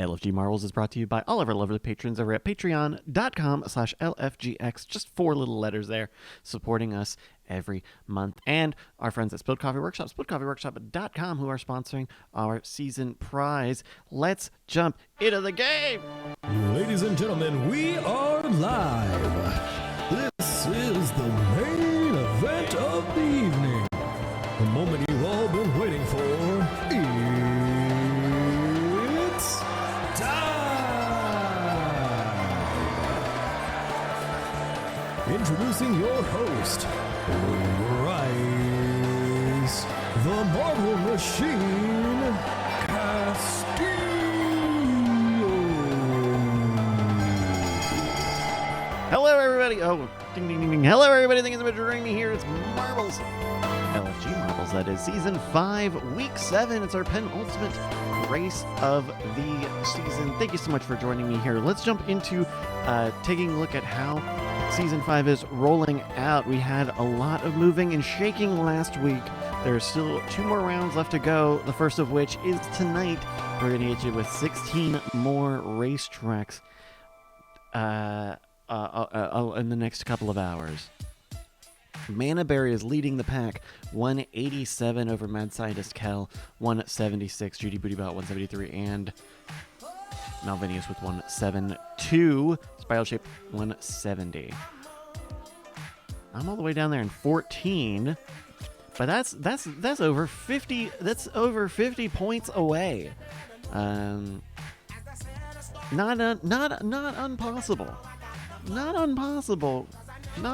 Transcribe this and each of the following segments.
LFG Marbles is brought to you by all of our lovely patrons over at patreon.com/LFGX. Just 4 little letters there, supporting us every month. And our friends at Spilled Coffee Workshop, spilledcoffeeworkshop.com, who are sponsoring our season prize. Let's jump into the game! Ladies and gentlemen, we are live. This is the main event of the evening. The moment you've all been waiting for. It's time! Introducing your host, Rise, the Marble Machine, Hello, everybody. Oh, ding, ding, ding, ding. Hello, everybody. Thank you so much for joining me here. It's Marbles. LFG Marbles, that is Season 5, Week 7. It's our penultimate race of the season. Thank you so much for joining me here. Let's jump into taking a look at how Season 5 is rolling out. We had a lot of moving and shaking last week. There's still 2 more rounds left to go, the first of which is tonight. We're going to get you with 16 more racetracks in the next couple of hours. Manaberry is leading the pack, 187 over Mad Scientist Kel, 176, Judy Bootybot 173, and Malvinius with 172, Spiral Shape 170. I'm all the way down there in 14, but that's over 50. That's over 50 points away. Not impossible. Not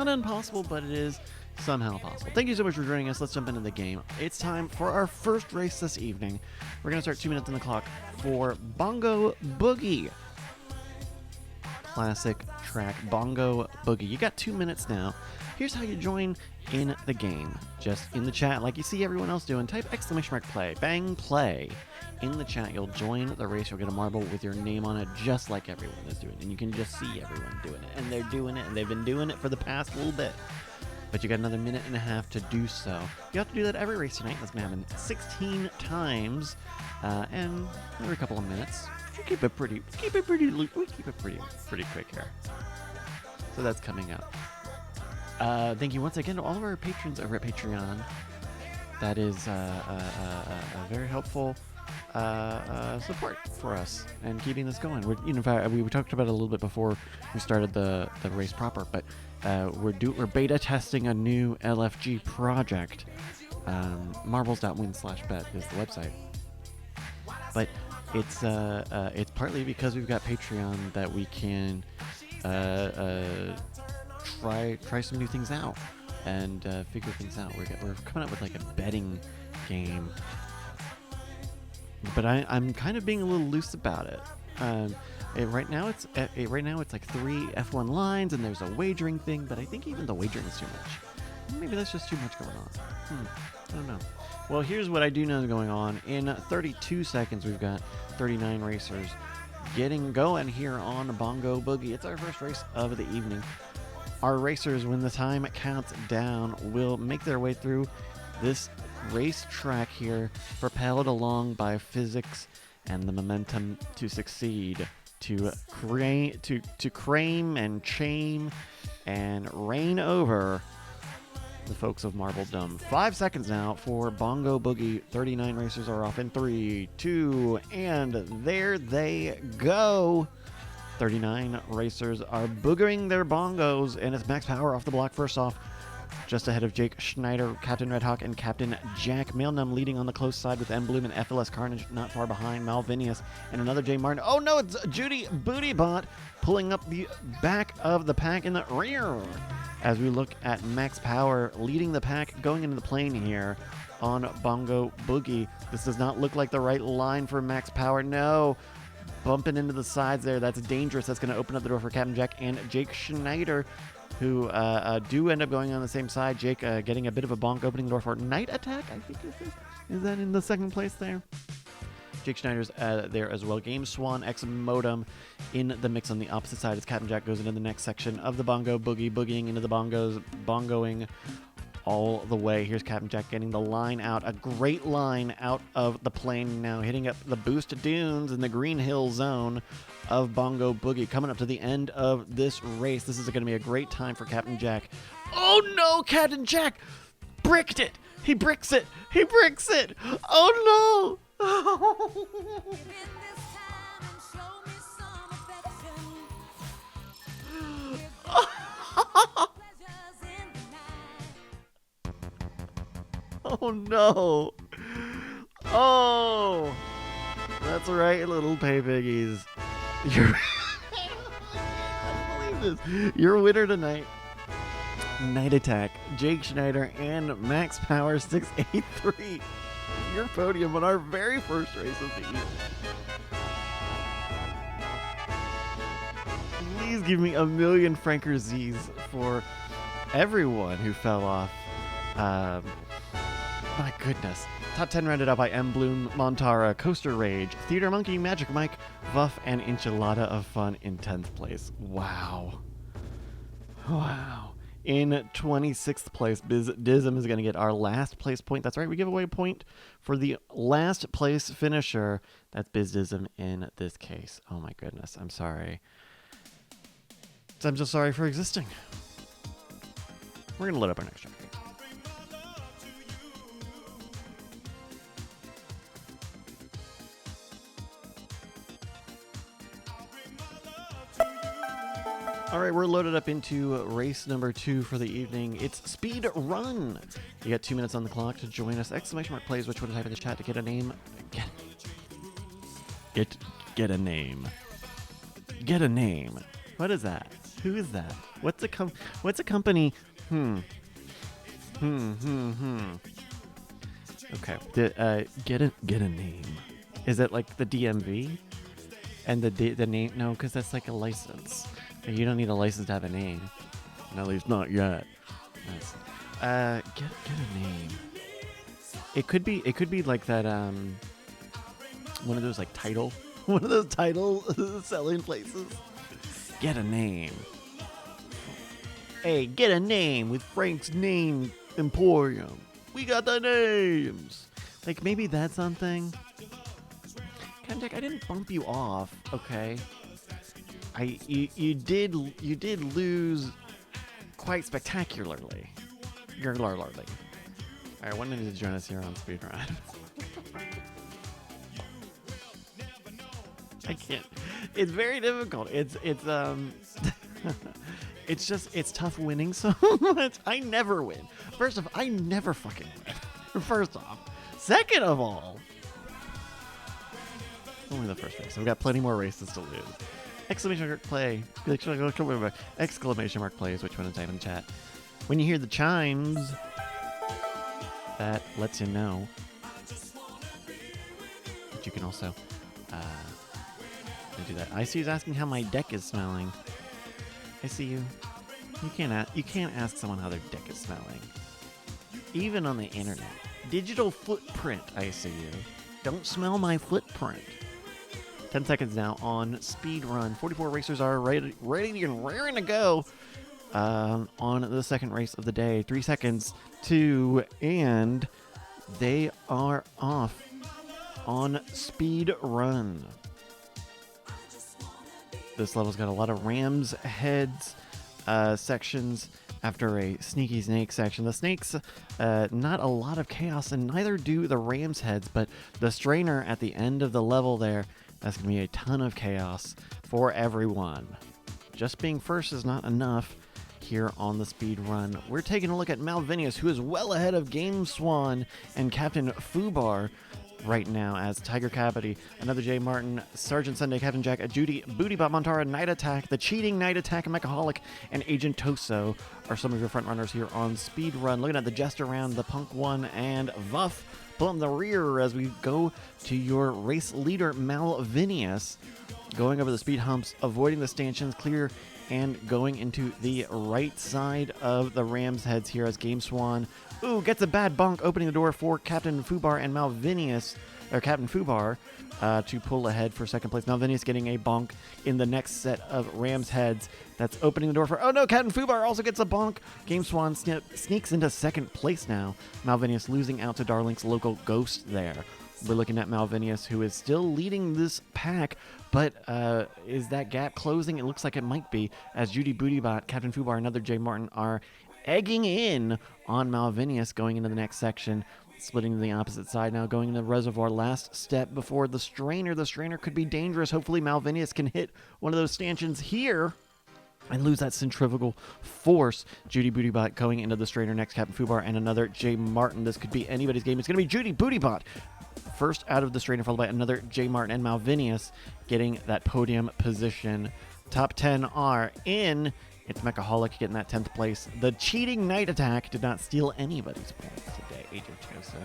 impossible, but it is somehow possible. Thank you so much for joining us. Let's jump into the game. It's time for our first race this evening. We're going to start 2 minutes on the clock for Bongo Boogie. Classic track, Bongo Boogie. You got 2 minutes now. Here's how you join in the game. Just in the chat, like you see everyone else doing, type !play, bang play. In the chat, you'll join the race. You'll get a marble with your name on it, just like everyone is doing. And you can just see everyone doing it. And they're doing it, and they've been doing it for the past little bit. But you got another minute and a half to do so. You have to do that every race tonight. That's going to happen 16 times, and every couple of minutes. We keep it pretty quick here. So that's coming up. Thank you once again to all of our patrons over at Patreon. That is a very helpful support for us and keeping this going. We talked about it a little bit before we started the race proper, but we're beta testing a new LFG project. Marbles.win/bet is the website, but it's partly because we've got Patreon that we can try some new things out and figure things out. We're coming up with like a betting game. But I'm kind of being a little loose about it. Right now it's like 3 F1 lines, and there's a wagering thing. But I think even the wagering is too much. Maybe that's just too much going on. I don't know. Well, here's what I do know is going on. In 32 seconds, we've got 39 racers getting going here on Bongo Boogie. It's our first race of the evening. Our racers, when the time counts down, will make their way through this racetrack here, propelled along by physics and the momentum to succeed, to crane and chain and reign over the folks of Marbledom. 5 seconds now for Bongo Boogie. 39 racers are off in 3, 2, and there they go. 39 racers are boogering their bongos, and it's Max Power off the block first off, just ahead of Jake Schneider, Captain Red Hawk, and Captain Jack Mailnum leading on the close side with M. Bloom and FLS Carnage not far behind. Malvinius and another J. Martin. Oh no, it's Judy Bootybot pulling up the back of the pack in the rear. As we look at Max Power leading the pack going into the plane here on Bongo Boogie. This does not look like the right line for Max Power. No. Bumping into the sides there. That's dangerous. That's going to open up the door for Captain Jack and Jake Schneider, who do end up going on the same side. Jake getting a bit of a bonk, opening the door for Night Attack, I think is that in the second place there? Jake Schneider's there as well. Game Swan X Modem in the mix on the opposite side as Captain Jack goes into the next section of the Bongo Boogie, boogieing into the bongos, bongoing all the way. Here's Captain Jack getting the line out. A great line out of the plane now, hitting up the boost dunes in the Green Hill zone of Bongo Boogie. Coming up to the end of this race. This is going to be a great time for Captain Jack. Oh no, Captain Jack bricked it. He bricks it. He bricks it. Oh no. Oh no. Oh. That's right, little pay piggies. You're I can't believe this. Your winner tonight, Night Attack, Jake Schneider, and Max Power 683. Your podium on our very first race of the evening. Please give me a million Franker Z's for everyone who fell off. My goodness. Top 10 rounded out by M. Bloom, Montara, Coaster Rage, Theater Monkey, Magic Mike, Vuff, and Enchilada of Fun in 10th place. Wow. Wow. In 26th place, Biz Dism is going to get our last place point. That's right, we give away a point for the last place finisher. That's Biz Dism in this case. Oh my goodness, I'm sorry. I'm just sorry for existing. We're going to load up our next track. All right, we're loaded up into race number 2 for the evening. It's Speed Run. You got 2 minutes on the clock to join us. Exclamation mark plays, which one to type in the chat to get a name. Get a name. Get a name. What is that? Who is that? What's a company? Okay. Get a name. Is it like the DMV? And the name? No, because that's like a license. You don't need a license to have a name. At least not yet. Nice. Get a name. It could be like that. One of those like title. One of those title selling places. Get a name. Hey, get a name with Frank's Name Emporium. We got the names. Like maybe that's something. Jack, I didn't bump you off, okay? You did lose quite spectacularly. All right, one minute to join us here on Speedrun. I can't. It's very difficult. It's it's tough winning so much. I never win. First off, I never fucking win. First off. Second of all, only the first race. So we've got plenty more races to lose. Exclamation mark play. Exclamation mark plays, which one to type in the chat. When you hear the chimes, that lets you know. But you can also do that. I see he's asking how my deck is smelling. I see you. You can't ask someone how their deck is smelling. Even on the internet. Digital footprint, I see you. Don't smell my footprint. 10 seconds now on Speed Run. 44 racers are ready and raring to go on the second race of the day. 3 seconds, 2, and they are off on Speed Run. This level's got a lot of Rams heads sections after a Sneaky Snake section. The snakes, not a lot of chaos, and neither do the Rams heads, but the strainer at the end of the level there, that's going to be a ton of chaos for everyone. Just being first is not enough here on the Speed Run. We're taking a look at Malvinius, who is well ahead of Game Swan and Captain Fubar right now as Tiger Cavity, another J. Martin, Sergeant Sunday, Captain Jack, Judy, Bootybot Montara, Night Attack, The Cheating Night Attack, Mechaholic, and Agent Toso are some of your front runners here on Speed Run. Looking at the Jester Round, the Punk One, and Vuff pulling the rear as we go to your race leader, Malvinius, going over the speed humps, avoiding the stanchions, clear, and going into the right side of the Rams heads here as Game Swan gets a bad bonk, opening the door for Captain Fubar and Malvinius or Captain Fubar to pull ahead for second place. Malvinius getting a bonk in the next set of Rams heads. That's opening the door for, oh no, Captain Fubar also gets a bonk. Game Swan sneaks into second place now. Malvinius losing out to Darlink's local Ghost there. We're looking at Malvinius, who is still leading this pack, but is that gap closing? It looks like it might be, as Judy Bootybot, Captain Fubar, and another J. Martin are egging in on Malvinius going into the next section, splitting to the opposite side now, going into the reservoir. Last step before the strainer. The strainer could be dangerous. Hopefully Malvinius can hit one of those stanchions here and lose that centrifugal force. Judy Bootybot going into the strainer next, Captain Fubar, and another J. Martin. This could be anybody's game. It's going to be Judy Bootybot first out of the strainer, followed by another J. Martin, and Malvinius getting that podium position. Top 10 are in. It's Mechaholic getting that 10th place. The cheating night attack did not steal anybody's points today, AJ Choso.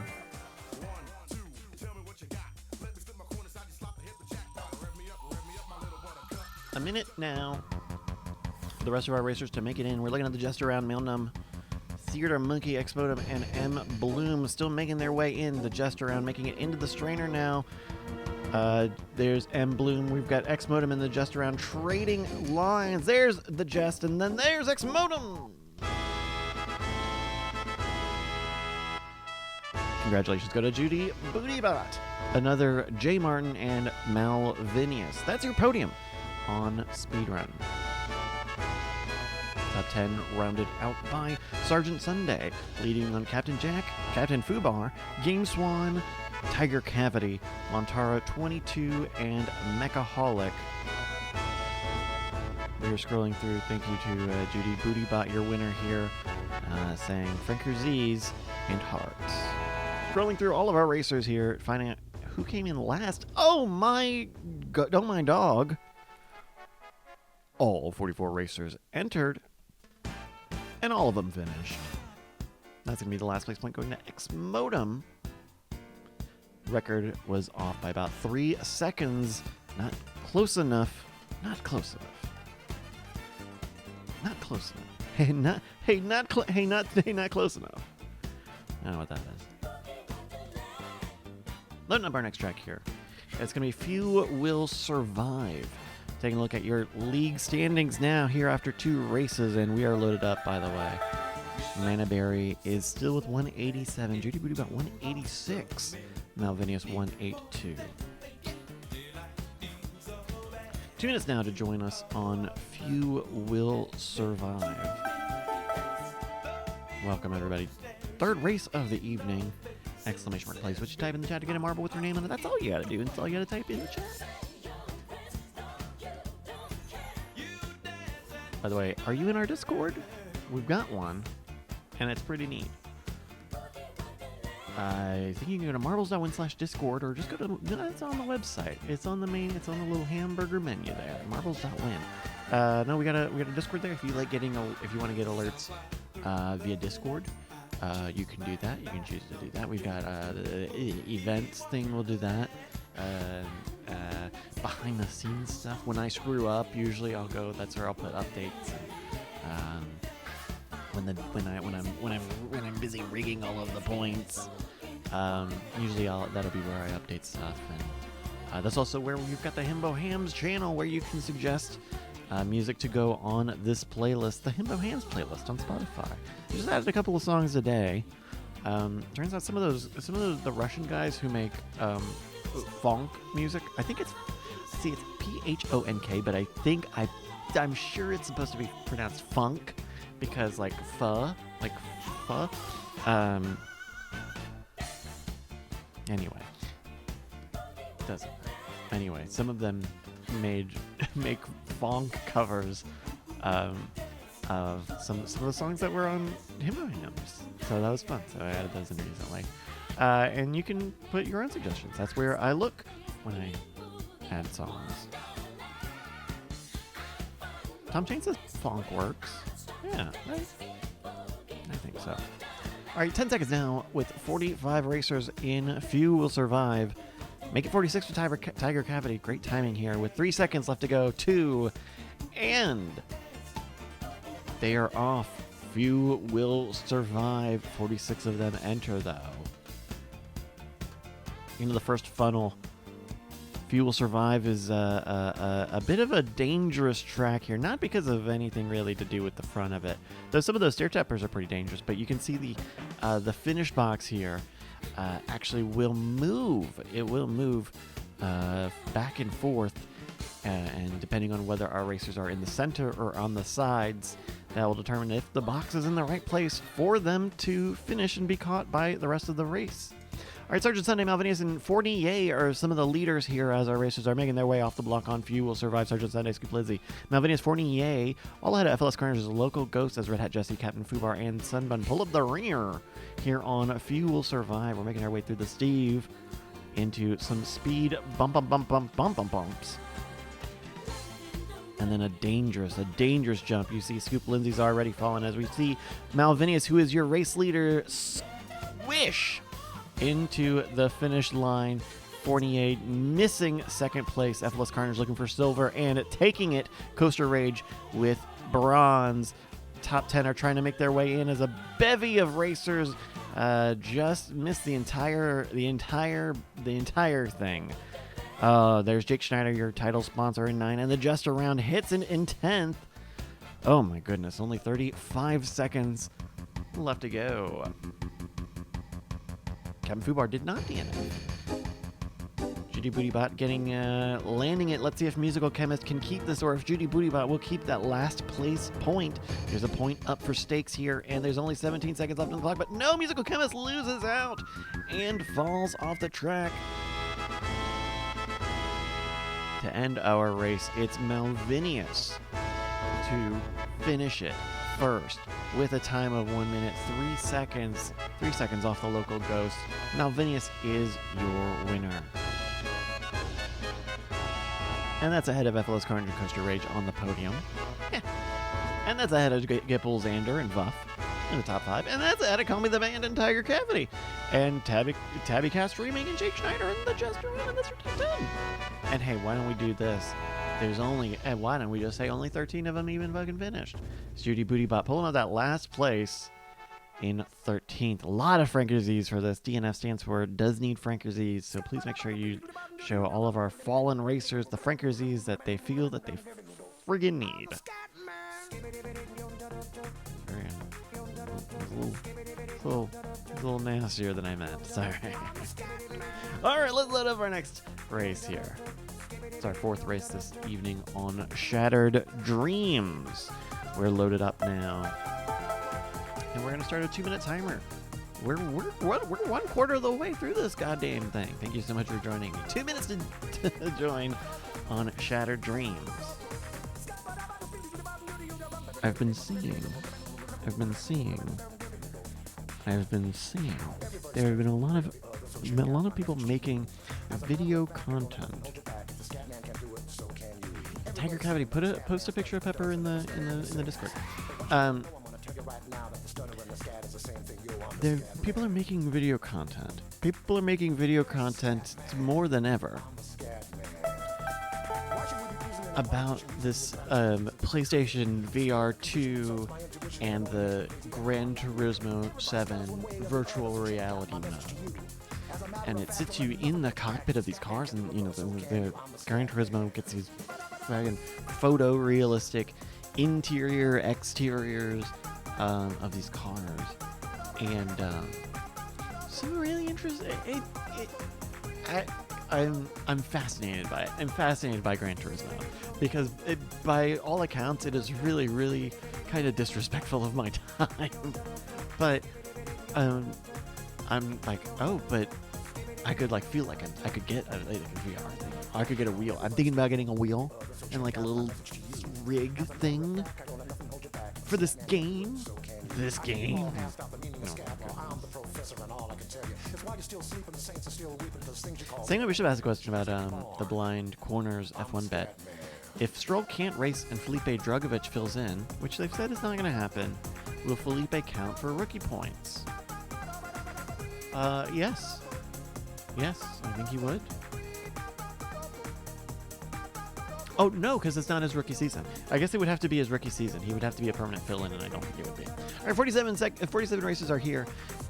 A minute now for the rest of our racers to make it in. We're looking at the Jester Round, Milnum, Theater Monkey, Exmodum, and M. Bloom still making their way in. The Jester Round making it into the strainer now. There's M. Bloom. We've got Exmodum and the Jester Round trading lines. There's the Jest, and then there's Exmodum. Congratulations go to Judy Bootybot, another J. Martin, and Malvinius. That's your podium on Speedrun. Top 10 rounded out by Sergeant Sunday, leading on Captain Jack, Captain Fubar, Game Swan, Tiger Cavity, Montara 22, and Mechaholic. We're scrolling through. Thank you to Judy Bootybot, your winner here, saying Franker Z's and Hearts. Scrolling through all of our racers here, finding out who came in last. Oh my God, don't mind dog. All 44 racers entered, and all of them finished. That's going to be the last place point going to Exmodum. Record was off by about 3 seconds. Not close enough. Not close enough. Not close enough. Not close enough. I don't know what that is. Loading up our next track here. It's going to be Few Will Survive. Taking a look at your league standings now here after 2 races, and we are loaded up, by the way. Manaberry is still with 187. Judy Booty about 186. Malvinius 182. 2 minutes now to join us on Few Will Survive. Welcome, everybody. 3rd race of the evening. Exclamation mark place. What you type in the chat to get a marble with your name on it. That's all you gotta do. That's all you gotta type in the chat. By the way, are you in our Discord? We've got one, and it's pretty neat. I think you can go to marbles.win/Discord, or just go to, it's on the website. It's on the it's on the little hamburger menu there, marbles.win. No, we got a Discord there. If you like if you want to get alerts via Discord, you can do that. You can choose to do that. We've got the events thing. We'll do that. Behind the scenes stuff. When I screw up, usually I'll go. That's where I'll put updates. When I'm busy rigging all of the points, usually that'll be where I update stuff. And that's also where we've got the Himbo Hams channel, where you can suggest music to go on this playlist, the Himbo Hams playlist on Spotify. Just added a couple of songs a day. Turns out some of those the Russian guys who make funk music. I think it's Phonk, but I'm sure it's supposed to be pronounced funk because like pho. Anyway, doesn't. Anyway, some of them make funk covers of some of the songs that were on Himbo Hams. So that was fun. So I added those in recently. And you can put your own suggestions. That's where I look when I add songs. Tom Chain says funk works. Yeah, right? I think so. All right, 10 seconds now with 45 racers in. Few will survive. Make it 46 for Tiger Cavity. Great timing here with 3 seconds left to go. 2, and they are off. Few will survive. 46 of them enter, though. into the first funnel. Few Will Survive is a bit of a dangerous track here, not because of anything really to do with the front of it, though some of those stair tappers are pretty dangerous. But you can see the finish box here actually will move. It will move back and forth, and depending on whether our racers are in the center or on the sides, that will determine if the box is in the right place for them to finish and be caught by the rest of the race. All right, Sergeant Sunday, Malvinius, and Fournier are some of the leaders here as our racers are making their way off the block on Few Will Survive. Sergeant Sunday, Scoop Lizzie, Malvinius, Fournier, all ahead of FLS Carnage's local ghosts as Red Hat Jesse, Captain Fubar, and Sunbun pull up the rear here on Few Will Survive. We're making our way through the Steve into some speed bumps. And then a dangerous jump. You see Scoop Lindsay's already fallen as we see Malvinius, who is your race leader, swish into the finish line. Fournier missing second place. FLS Carnage looking for silver and taking it. Coaster Rage with bronze. Top 10 are trying to make their way in as a bevy of racers just missed the entire thing. There's Jake Schneider, your title sponsor, in 9, and the Just Around hits in 10th. Oh my goodness, only 35 seconds left to go. Captain Fubar did not DNF. Judy Bootybot landing it. Let's see if Musical Chemist can keep this, or if Judy Bootybot will keep that last place point. There's a point up for stakes here, and there's only 17 seconds left on the clock, but no, Musical Chemist loses out and falls off the track. To end our race, it's Malvinius to finish it first with a time of 1 minute 3 seconds. 3 seconds off the local ghost. Malvinius is your winner. And that's ahead of FLS Carnage and Coaster Rage on the podium. And that's ahead of Gipple, Xander, and Vuff in the top 5. And that's ahead of Call Me the Band and Tiger Cavity. And Tabby Cast Streaming and Jake Schneider and the Just Around, and that's your top 10. And hey, why don't we do this? Why don't we just say only 13 of them even fucking finished? It's Judy Bootybot pulling out that last place in 13th. A lot of Frankerzies for this. DNF stands for Does Need Frankerzies, so please make sure you show all of our fallen racers the Frankerzies that they feel that they friggin' need. It's a little nastier than I meant. Sorry. All right, let's load up our next race here. It's our 4th race this evening on Shattered Dreams. We're loaded up now, and we're gonna start a 2-minute timer. We're 1/4 of the way through this goddamn thing. Thank you so much for joining me. 2 minutes to join on Shattered Dreams. I've been seeing there have been a lot of people making video content. Tiger Cavity, post a picture of Pepper in the Discord. People are making video content. People are making video content more than ever about this PlayStation VR 2 and the Gran Turismo 7 virtual reality mode. And it sits you in the cockpit of these cars, and the Gran Turismo gets these fucking photorealistic interior, exteriors of these cars, and so really interesting. I'm fascinated by it. I'm fascinated by Gran Turismo because by all accounts, it is really, really kind of disrespectful of my time. But I'm like, oh, but I could feel like I could get a VR thing. I could get a wheel. I'm thinking about getting a wheel and like a little rig thing for this game. No. Saying we should ask a question about the blind corners F1 bet. If Stroll can't race and Felipe Drugovich fills in, which they've said is not going to happen, will Felipe count for rookie points? Yes. Yes, I think he would. Oh, no, because it's not his rookie season. I guess it would have to be his rookie season. He would have to be a permanent fill-in, and I don't think it would be. All right, 47 races are here,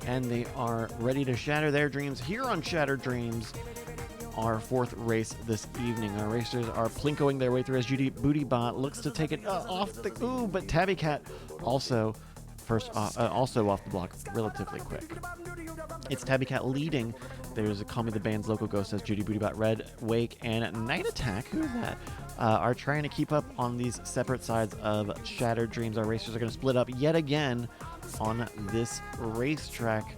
and they are ready to shatter their dreams. Here on Shattered Dreams, our fourth race this evening. Our racers are plinkoing their way through as Judy Bootybot looks to take it off the... Ooh, but Tabby Cat also off the block relatively quick. It's Tabby Cat leading. There's Call Me the Band's local ghost as Judy Bootybot, Red Wake, and Night Attack. Who's that? Are trying to keep up on these separate sides of Shattered Dreams. Our racers are going to split up yet again on this racetrack.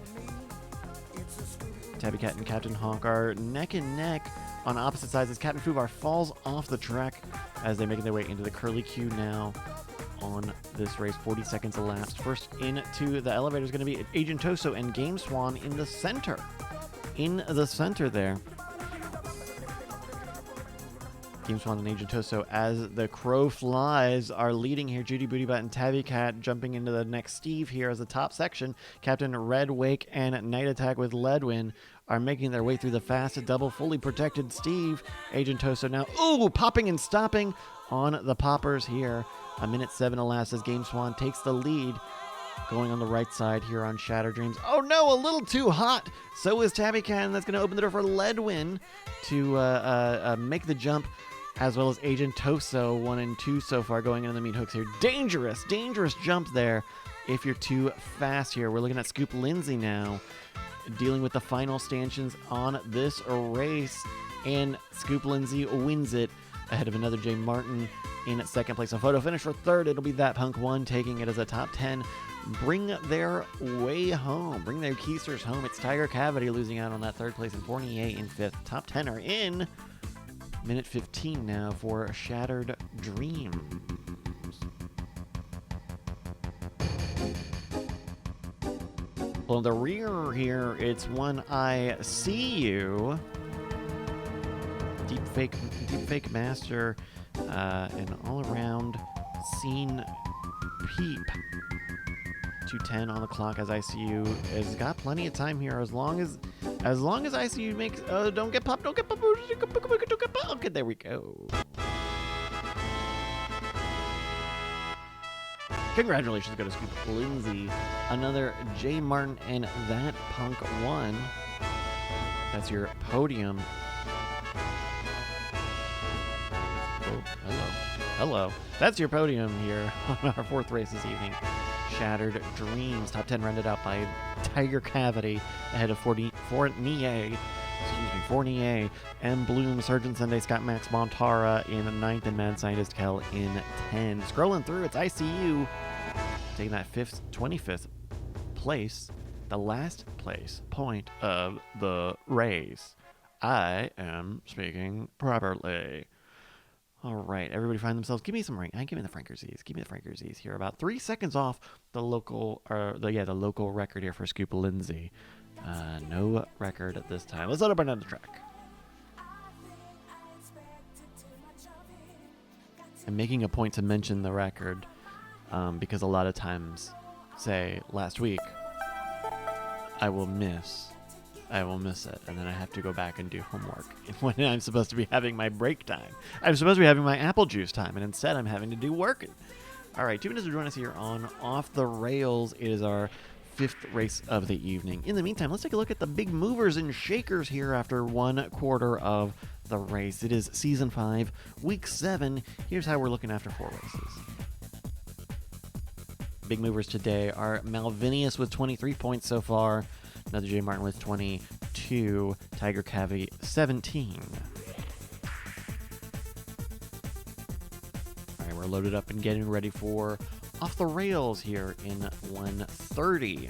Tabby Cat and Captain Honk are neck and neck on opposite sides as Captain Fubar falls off the track as they're making their way into the curly queue now on this race. 40 seconds elapsed. First into the elevator is going to be Agent Toso and Game Swan in the center. In the center there. Game Swan and Agent Toso, as the crow flies, are leading here. Judy Bootybot and Tabby Cat jumping into the next Steve here as the top section. Captain Red Wake and Night Attack with Leadwin are making their way through the fast double fully protected Steve. Agent Toso now, popping and stopping on the poppers here. A minute 7 elapsed as Game Swan takes the lead. Going on the right side here on Shattered Dreams. Oh no, a little too hot. So is Tabby Cat, and that's going to open the door for Leadwin to make the jump, as well as Agent Toso, 1 and 2 so far going into the meat hooks here. Dangerous jump there if you're too fast here. We're looking at Scoop Lindsay now, dealing with the final stanchions on this race, and Scoop Lindsay wins it ahead of another Jay Martin in second place. A photo finish for third. It'll be That Punk 1 taking it as a top 10. Bring their way home. Bring their keisters home. It's Tiger Cavity losing out on that third place and Fournier in fifth. Top 10 are in. Minute 15 now for Shattered Dreams. Well, the rear here, it's One I See You. Deep fake master, an all-around scene peep. 2:10 on the clock as ICU has got plenty of time here. As long as ICU makes don't get popped. Okay, there we go. Congratulations go to Scoop Lindsay. Another J Martin and That Punk 1. That's your podium. Oh, hello. That's your podium here on our fourth race this evening. Shattered Dreams. Top 10 rounded out by Tiger Cavity ahead of Fournier, M. Bloom, Surgeon Sunday, Scott Max Montara in 9th, and Mad Scientist Kel in 10. Scrolling through, it's ICU taking that 25th place, the last place point of the race. I am speaking properly. All right, everybody find themselves. Give me some ring. Give me the Frankersies. Give me the Frankersies here. About 3 seconds off the local record here for Scoop Lindsay. No record at this time. Let's let up another track. I'm making a point to mention the record because a lot of times, say last week, I will miss it, and then I have to go back and do homework when I'm supposed to be having my break time. I'm supposed to be having my apple juice time, and instead I'm having to do work. All right, 2 minutes to join us here on Off the Rails. It is our 5th race of the evening. In the meantime, let's take a look at the big movers and shakers here after 1 quarter of the race. It is Season 5, Week 7. Here's how we're looking after 4 races. Big movers today are Malvinius with 23 points so far. Another J Martin with 22. Tiger Cavity, 17. All right, we're loaded up and getting ready for Off the Rails here in 1:30.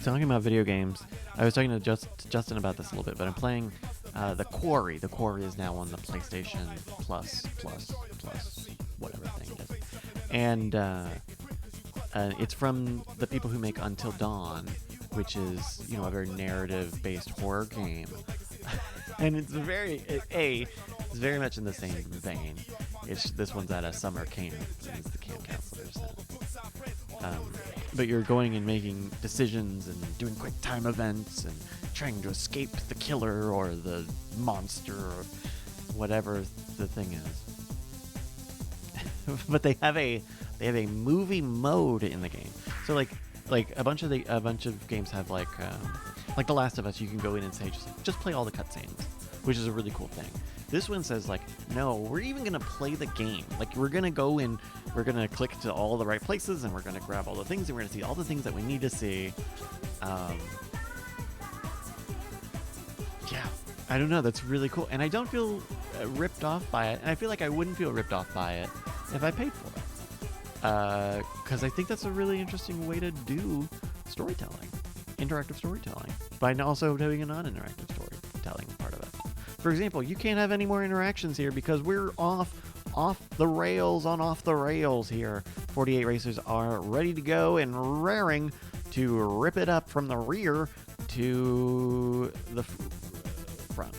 Talking about video games, I was talking to Justin about this a little bit, but I'm playing The Quarry. The Quarry is now on the PlayStation Plus, whatever thing it is. And it's from the people who make Until Dawn, which is, a very narrative-based horror game. And it's very much in the same vein. This one's at a summer camp. It's the camp counselors. But you're going and making decisions and doing quick time events and trying to escape the killer or the monster or whatever the thing is. But they have a movie mode in the game. So like a bunch of games have like The Last of Us. You can go in and say just play all the cutscenes, which is a really cool thing. This one says like, no, we're even gonna play the game. Like we're gonna go in, we're gonna click to all the right places, and we're gonna grab all the things, and we're gonna see all the things that we need to see. Yeah, I don't know. That's really cool, and I don't feel ripped off by it. And I feel like I wouldn't feel ripped off by it if I paid for it, because I think that's a really interesting way to do storytelling, interactive storytelling, by also doing a non-interactive storytelling part of it. For example, you can't have any more interactions here because we're off the rails here. 48 racers are ready to go and raring to rip it up from the rear to the front.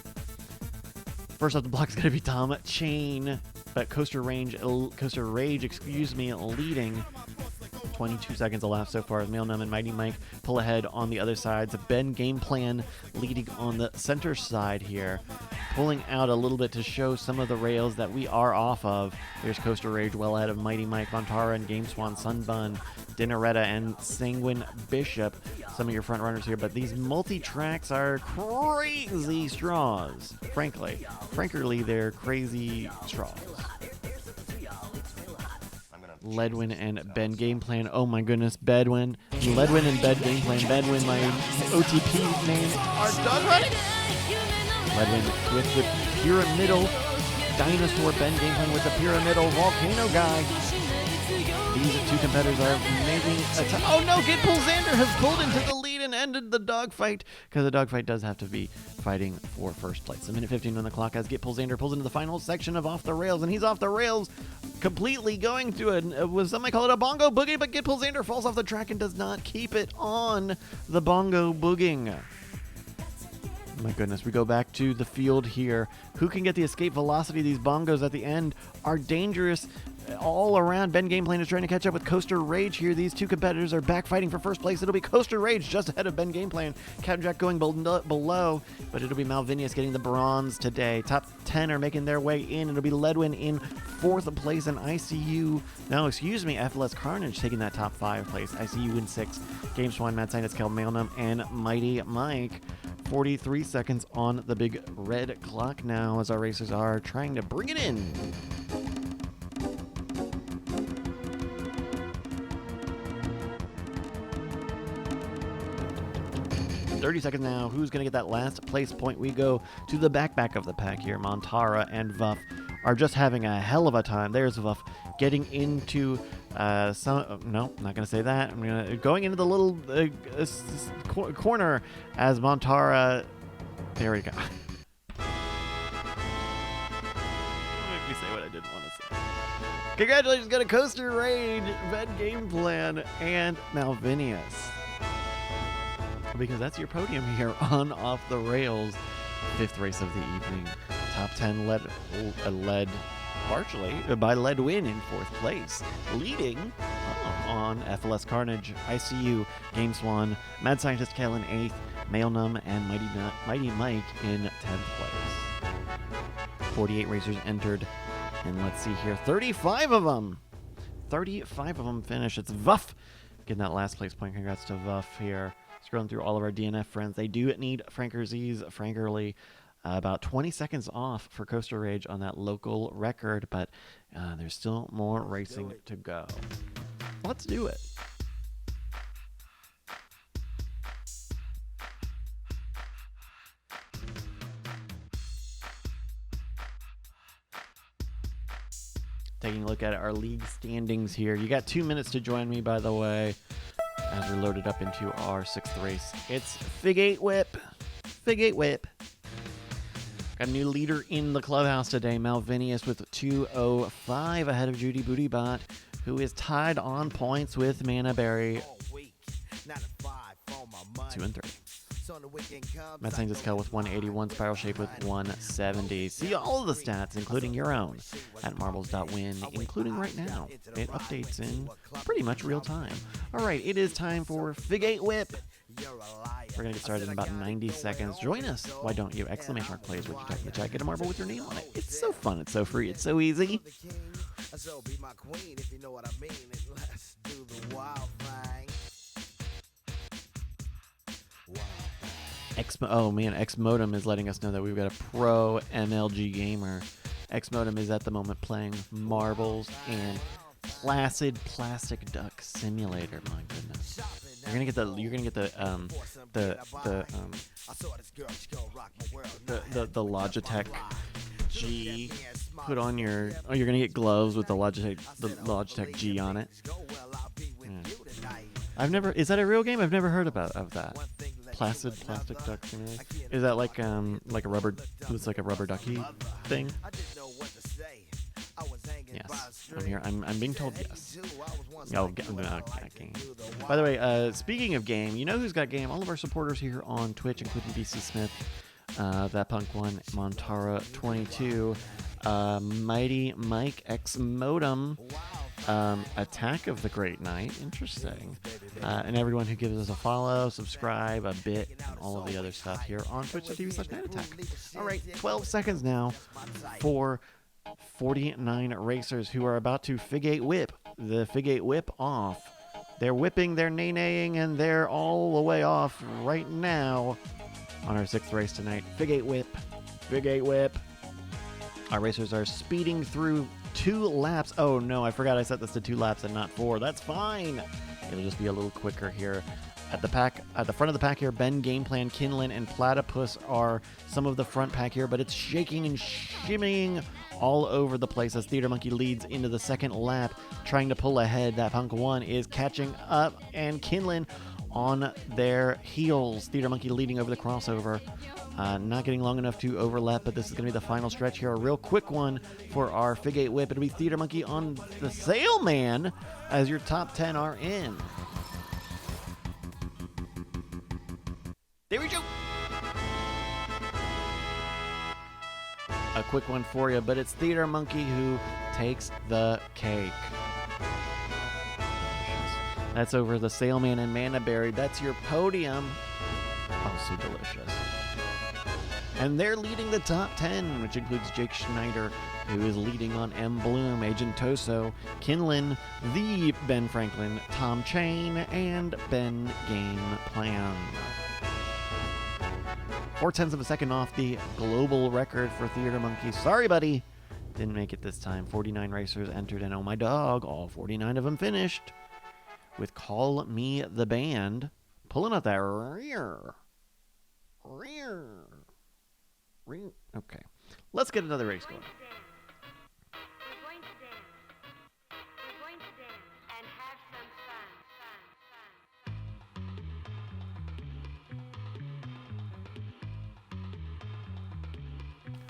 First off the block is going to be Tom Chain, but Coaster Rage, leading. 22 seconds elapsed so far as Mailnum and Mighty Mike pull ahead on the other sides. Ben Game Plan leading on the center side here, pulling out a little bit to show some of the rails that we are off of. There's Coaster Rage well ahead of Mighty Mike, Montara and Game Swan, Sunbun, Dinneretta, and Sanguine Bishop, some of your front runners here. But these multi-tracks are crazy straws, frankly. Frankly, they're crazy straws. Ledwin and Ben Game Plan. Oh my goodness, Bedwin. Ledwin and Ben Game Plan. Bedwin, my OTP name, are done running. Ledwin with the pyramidal dinosaur. Ben Game Plan with the pyramidal volcano guy. These two competitors are making a oh no, Gitpul Xander has pulled into the lead and ended the dogfight, because the dogfight does have to be fighting for first place. A minute 15 on the clock as Gitpul Xander pulls into the final section of Off the Rails, and he's off the rails completely, going to was somebody call it a bongo boogie, but Gitpul Xander falls off the track and does not keep it on the bongo booging. My goodness, we go back to the field here. Who can get the escape velocity? These bongos at the end are dangerous all around. Ben Game Plan is trying to catch up with Coaster Rage here. These two competitors are back fighting for first place. It'll be Coaster Rage just ahead of Ben Game Plan. Captain Jack going below, but it'll be Malvinius getting the bronze today. Top 10 are making their way in. It'll be Ledwin in fourth place, and FLS Carnage taking that top 5 place. ICU in 6th. Game Swan, Mad Scientist, Kel Mailnum, and Mighty Mike. 43 seconds on the big red clock now as our racers are trying to bring it in. .30 seconds now. Who's going to get that last place point? We go to the back of the pack here. Montara and Vuff are just having a hell of a time. There's Vuff getting into no, not going to say that. I'm going into the little corner as Montara. There we go. Make me say what I didn't want to say. Congratulations, got a Coaster Rage, Ben Game Plan, and Malvinius. Because that's your podium here on Off the Rails. 5th race of the evening. Top 10 led partially by Ledwin in 4th place. Leading on FLS Carnage, ICU, Game Swan, Mad Scientist Kel in 8th, Mailnum, and Mighty Mike in 10th place. 48 racers entered, and let's see here, 35 of them finish. It's Vuff getting that last place point. Congrats to Vuff here. Scrolling through all of our DNF friends, they do need Frankerzies, Frankerly, about 20 seconds off for Coaster Rage on that local record, but there's still more racing to go. Let's do it. Taking a look at our league standings here. You got 2 minutes to join me, by the way, as we're loaded up into our 6th race. It's Fig 8 Whip. Fig 8 Whip. Got a new leader in the clubhouse today, Malvinius with 2:05 ahead of Judy Bootybot, who is tied on points with Manaberry. 2 and 3. Mad Scientist Kel with 181, Spiral Shape with 170. See all of the stats, including your own, at marbles.win, including right now. It updates in pretty much real time. All right, it is time for Fig 8 Whip. We're going to get started in about 90 seconds. Join us. Why don't you? Exclamation mark plays what you type in the chat. Get a marble with your name on it. It's so fun. It's so free. It's so easy. So be my queen if you know what I mean. And let's do the wild thing. Oh man, Xmodem is letting us know that we've got a pro MLG gamer. Xmodem is at the moment playing Marbles and Placid Plastic Duck Simulator. My goodness, you're gonna get the Logitech G put on your. Oh, you're gonna get gloves with the Logitech G on it. Yeah. I've never. Is that a real game? I've never heard of that. Placid Plastic Duck Simulator. Is that like a rubber? It's like a rubber ducky thing. Yes, I'm here. I'm being told yes. Oh, game. By the way, speaking of game, you know who's got game? All of our supporters here on Twitch, including BC Smith, That Punk One, Montara 22, Mighty Mike X Modem, Attack of the Great Night. Interesting. And everyone who gives us a follow, subscribe, a bit, and all of the other stuff here on twitch.tv/nightattack. All right, 12 seconds now for 49 racers who are about to Fig 8 whip the Fig 8 whip off. They're whipping, they're nay-naying, and they're all the way off right now on our 6th race tonight. Fig 8 whip. Fig 8 whip. Our racers are speeding through 2 laps. Oh no, I forgot I set this to 2 laps and not 4. That's fine. It'll just be a little quicker here. At the front of the pack here, Ben, Gameplan, Kinlan, and Platypus are some of the front pack here, but it's shaking and shimmying all over the place as Theater Monkey leads into the 2nd lap, trying to pull ahead. That Punk 1 is catching up, and Kinlan on their heels. Theater Monkey leading over the crossover. Not getting long enough to overlap, but this is going to be the final stretch here. A real quick one for our Fig 8 whip. It'll be Theater Monkey on the Sailman as your top 10 are in. There we go. A quick one for you, but it's Theater Monkey who takes the cake. That's over the Sailman and Manaberry. That's your podium. Oh, so delicious. And they're leading the top 10, which includes Jake Schneider, who is leading on M. Bloom, Agent Toso, Kinlan, the Ben Franklin, Tom Chain, and Ben Game Plan. 0.4 of a second off the global record for Theater Monkey. Sorry, buddy. Didn't make it this time. 49 racers entered, and oh my dog, all 49 of them finished. With Call Me the Band, pulling out that rear. Okay, let's get another race going.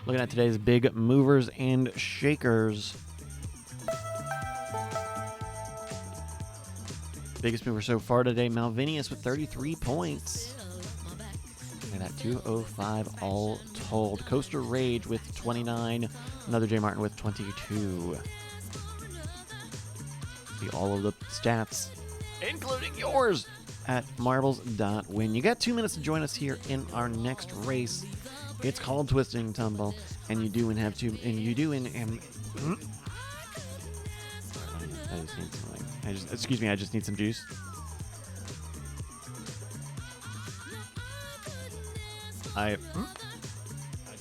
Looking at today's big movers and shakers. Biggest mover so far today, Malvinius with 33 points. And at 205 all told. Coaster Rage with 29. Another J. Martin with 22. See all of the stats, including yours, at marbles.win. You got 2 minutes to join us here in our next race. It's called Twisting Tumble, and you do have to, and you do in. I just need something. Excuse me. I just need some juice. I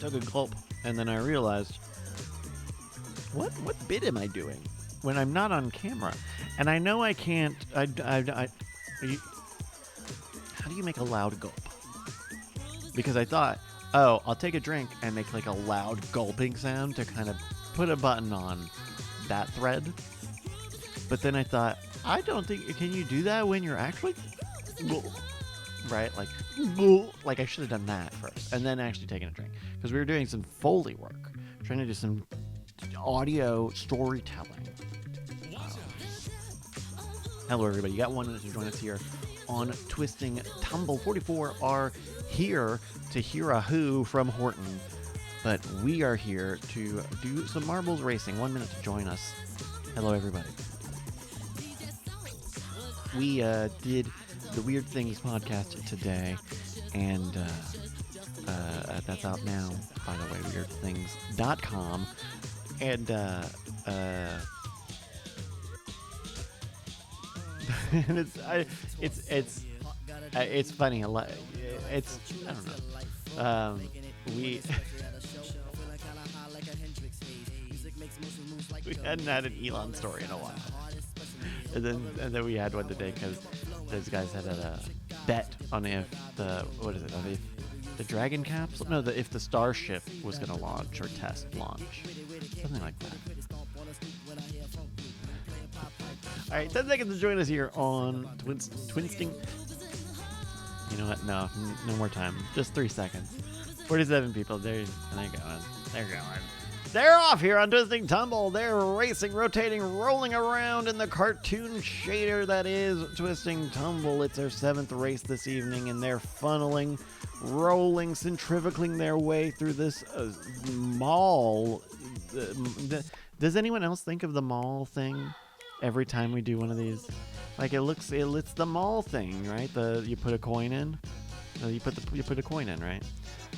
took a gulp, and then I realized, what bit am I doing when I'm not on camera? And I know I can't. How do you make a loud gulp? Because I thought, oh, I'll take a drink and make like a loud gulping sound to kind of put a button on that thread. But then I thought, I don't think, can you do that when you're actually, right? Like I should have done that first and then actually taken a drink. Because we were doing some Foley work, trying to do some audio storytelling. Hello, everybody. You got 1 minute to join us here on Twisting Tumble. 44 are here to hear a who from Horton, but we are here to do some marbles racing. 1 minute to join us. Hello, everybody. We did the Weird Things podcast today, and that's out now, by the way, weirdthings.com. And and it's funny a lot. It's, I don't know. We hadn't had an Elon story in a while, and then we had one today because those guys had a bet on if if the Dragon capsule, no, if the Starship was going to launch or test launch, something like that. All right, 10 seconds to join us here on Twinsting. You know what? No more time. Just 3 seconds. 47 people. They're going. They're going. They're off here on Twisting Tumble. They're racing, rotating, rolling around in the cartoon shader that is Twisting Tumble. It's their 7th race this evening, and they're funneling, rolling, centrifugaling their way through this mall. Does anyone else think of the mall thing every time we do one of these? Like it's the mall thing, right? You put a coin in. You put a coin in, right?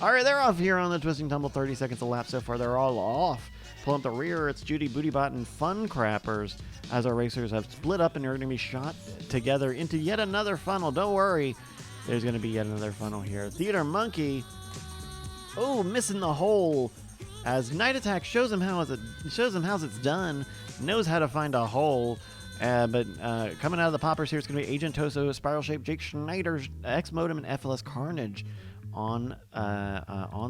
All right, they're off here on the Twisting Tumble. 30 seconds a lap so far. They're all off. Pulling up the rear, it's Judy Bootybot and Fun Crappers as our racers have split up and are going to be shot together into yet another funnel. Don't worry, there's going to be yet another funnel here. Theater Monkey, missing the hole as Night Attack shows him how it's done. Knows how to find a hole. But coming out of the poppers here, it's going to be Agent Toso, Spiral Shape, Jake Schneider's X Modem, and FLS Carnage on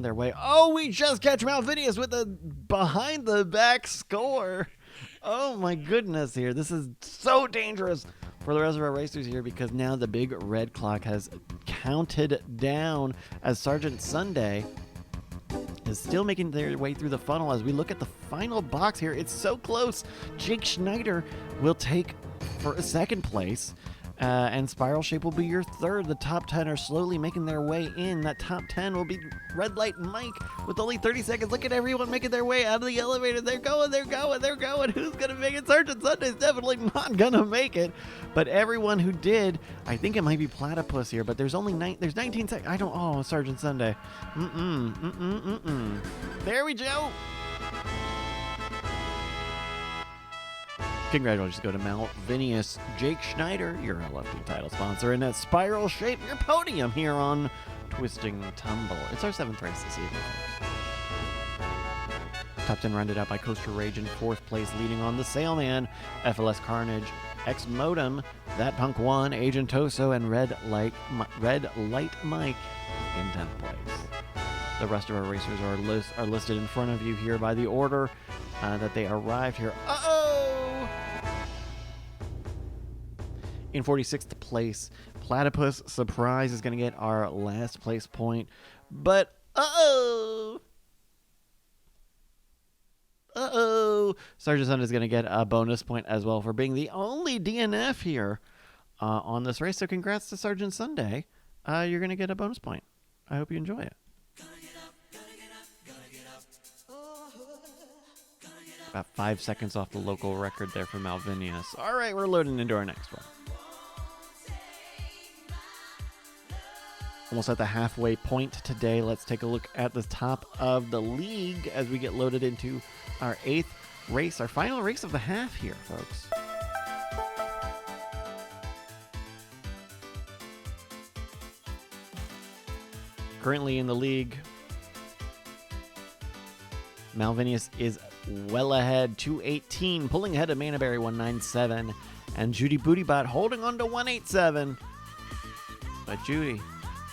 their way. Oh, we just catch Malvinius with a behind the back score. Oh my goodness, here. This is so dangerous for the rest of our racers here because now the big red clock has counted down as Sergeant Sunday is still making their way through the funnel. As we look at the final box here, it's so close. Jake Schneider will take for a second place, and Spiral Shape will be your third. The top 10 are slowly making their way in. That top 10 will be Red Light Mike with only 30 seconds. Look at everyone making their way out of the elevator. They're going. Who's going to make it? Sergeant Sunday's definitely not going to make it. But everyone who did, I think it might be Platypus here, but there's only 19 seconds. Sergeant Sunday. There we go. Congratulations go to Malvinius, Jake Schneider, your LFG title sponsor, and that Spiral Shape, your podium here on Twisting Tumble. It's our 7th race this evening. Top 10 rounded out by Coaster Rage in 4th place, leading on the Sailman, FLS Carnage, X Modem, That Punk 1, Agent Toso, and Red Light Mike in 10th place. The rest of our racers are listed in front of you here by the order that they arrived here. In 46th place, Platypus Surprise is going to get our last place point. But, Sergeant Sun is going to get a bonus point as well for being the only DNF here on this race. So congrats to Sergeant Sunday. You're going to get a bonus point. I hope you enjoy it. About 5 seconds off the local record there for Malvinius. All right, we're loading into our next one. Almost at the halfway point today. Let's take a look at the top of the league as we get loaded into our 8th race, our final race of the half here, folks. Currently in the league, Malvinius is well ahead, 218, pulling ahead of Manaberry 197, and Judy Bootybot holding on to 187. But Judy,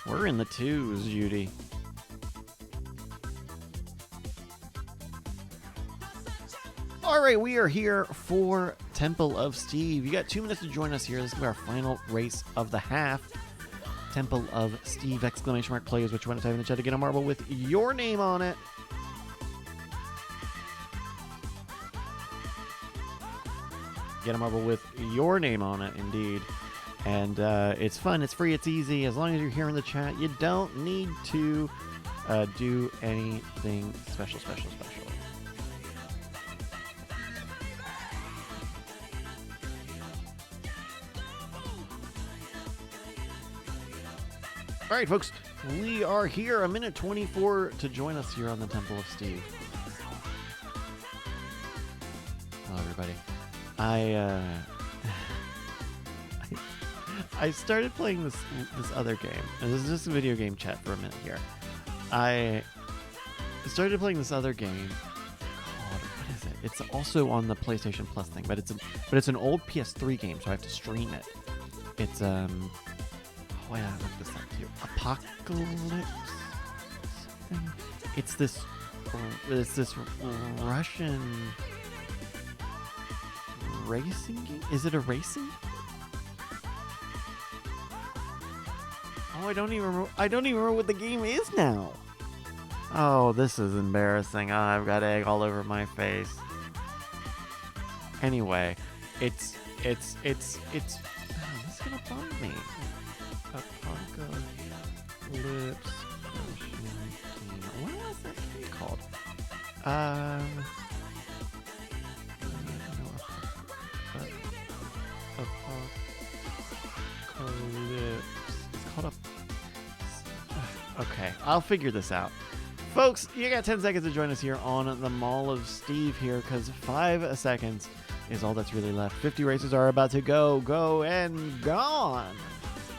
we're in the 2s, Judy. All right, we are here for Temple of Steve. You got 2 minutes to join us here. This is our final race of the half. Temple of Steve, exclamation mark, play is what you want to type in the chat to get a marble with your name on it. Get a marble with your name on it, indeed. And it's fun, it's free, it's easy. As long as you're here in the chat, you don't need to do anything special. All right, folks, we are here, a minute 24 to join us here on the Temple of Steve. Hello, everybody. I started playing this other game, and this is just a video game chat for a minute here. I started playing this other game called, what is it? It's also on the PlayStation Plus thing, but it's an old PS3 game, so I have to stream it. It's wait, I looked this up too. Apocalypse. Something? It's this Russian racing game. Is it a racing? Oh, I don't even remember what the game is now. Oh, this is embarrassing. Oh, I've got egg all over my face. Anyway, it's oh, this is gonna bug me. Apocalypse. What was that game called? Apocalypse. It's called okay, I'll figure this out. Folks, you got 10 seconds to join us here on the Mall of Steve here, because 5 seconds is all that's really left. 50 races are about to go, and gone.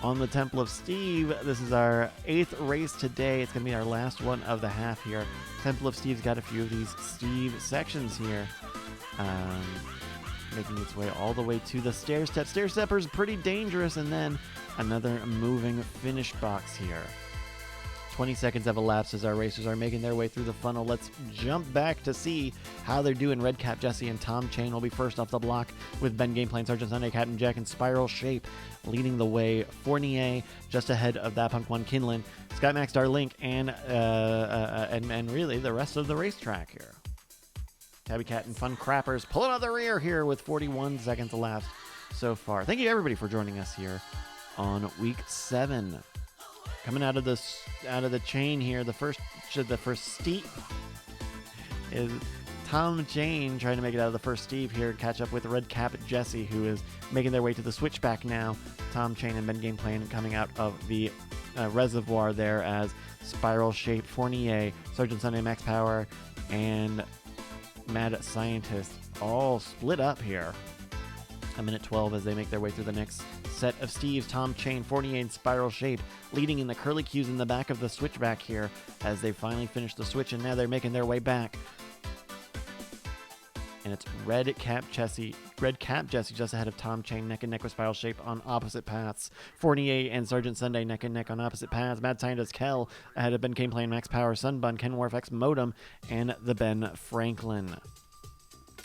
On the Temple of Steve, this is our 8th race today. It's going to be our last one of the half here. Temple of Steve's got a few of these Steve sections here. Making its way all the way to the stair step. Stair stepper's pretty dangerous, and then another moving finish box here. 20 seconds have elapsed as our racers are making their way through the funnel. Let's jump back to see how they're doing. Red Cap Jesse and Tom Chain will be first off the block, with Ben Gameplay and Sergeant Sunday, Captain Jack, and Spiral Shape leading the way. Fournier just ahead of that Punk 1 Kinlan, Scott Max Starlink, and really the rest of the racetrack here. Tabby Cat and Fun Crappers pulling out the rear here with 41 seconds elapsed so far. Thank you everybody for joining us here on week 7. Coming out of the chain here, the first steep is Tom Chain trying to make it out of the first steep here, catch up with Red Cap Jesse, who is making their way to the switchback now. Tom Chain and Ben Gameplay coming out of the reservoir there as Spiral Shape, Fournier, Sergeant Sunday, Max Power, and Mad Scientist all split up here. A minute 12 as they make their way through the next set of Steve's. Tom Chain, Fournier, and Spiral Shape leading in the curly cues in the back of the switchback here as they finally finish the switch, and now they're making their way back. And it's Red Cap Jesse just ahead of Tom Chain, neck and neck with Spiral Shape on opposite paths. Fournier and Sergeant Sunday neck and neck on opposite paths. Mad Scientist Kel ahead of Ben Gameplay and Max Power, Sunbun, Ken Wharf X Modem, and the Ben Franklin.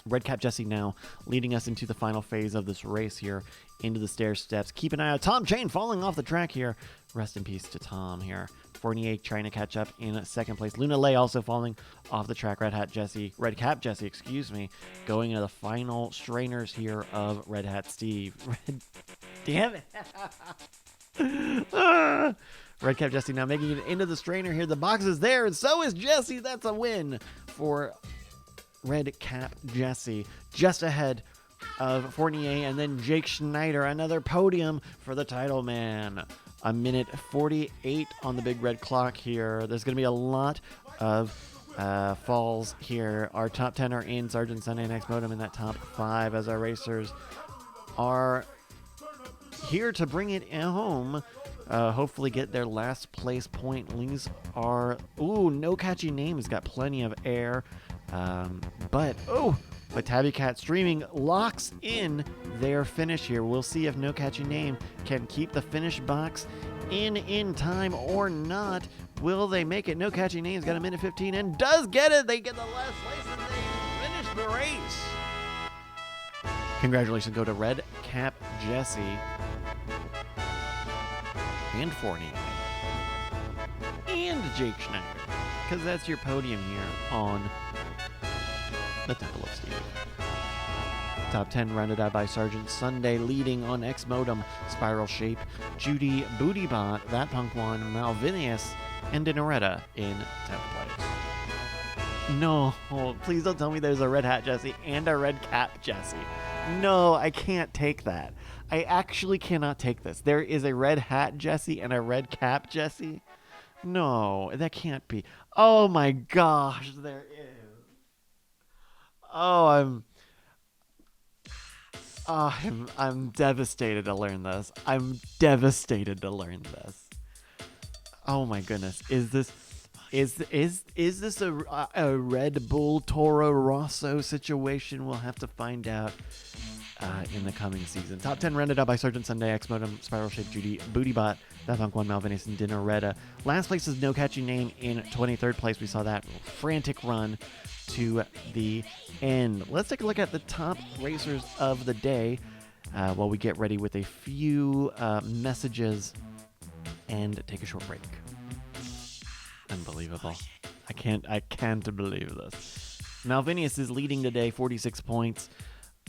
Red Cap Jesse now leading us into the final phase of this race here, into the stair steps. Keep an eye out. Tom Chain falling off the track here. Rest in peace to Tom here. Fournier trying to catch up in second place. Luna Lay also falling off the track. Red Cap Jesse, going into the final strainers here of Red Hat Steve. Damn it. Red Cap Jesse now making it into the strainer here. The box is there, and so is Jesse. That's a win for Red Cap Jesse, just ahead of Fournier and then Jake Schneider. Another podium for the title man. A minute 48 on the big red clock here. There's going to be a lot of falls here. Our top 10 are in. Sergeant Sunday and X Modem in that top 5 as our racers are here to bring it home. Hopefully get their last place point. Wings are... Ooh, No Catchy Names got plenty of air. But Tabby Cat Streaming locks in their finish here. We'll see if No Catchy Name can keep the finish box in time or not. Will they make it? No Catchy Name's got a minute 15 and does get it. They get the last place and they finish the race. Congratulations go to Red Cap Jesse and Fournier and Jake Schneider, because that's your podium here on the Temple of Steve. Top 10 rounded out by Sergeant Sunday, leading on X Modem, Spiral Shape, Judy Bootybot, That Punk One, Malvinius, and Dinoretta in 10th place. No, please don't tell me there's a Red Hat Jesse and a Red Cap Jesse. No, I can't take that. I actually cannot take this. There is a red hat Jesse and a red cap Jesse. No, that can't be. Oh my gosh, there is. Oh, I'm devastated to learn this. I'm devastated to learn this. Oh my goodness. Is this a Red Bull Toro Rosso situation? We'll have to find out in the coming season. Top 10 rented out by Sergeant Sunday, X Modem, Spiral Shape Judy, Bootybot, Dathunk 1, Malvinis, and Dinneretta. Last place is No Catchy Name in 23rd place. We saw that frantic run to the end. Let's take a look at the top racers of the day while we get ready with a few messages and take a short break. Unbelievable. I can't believe this. Malvinius is leading today, 46 points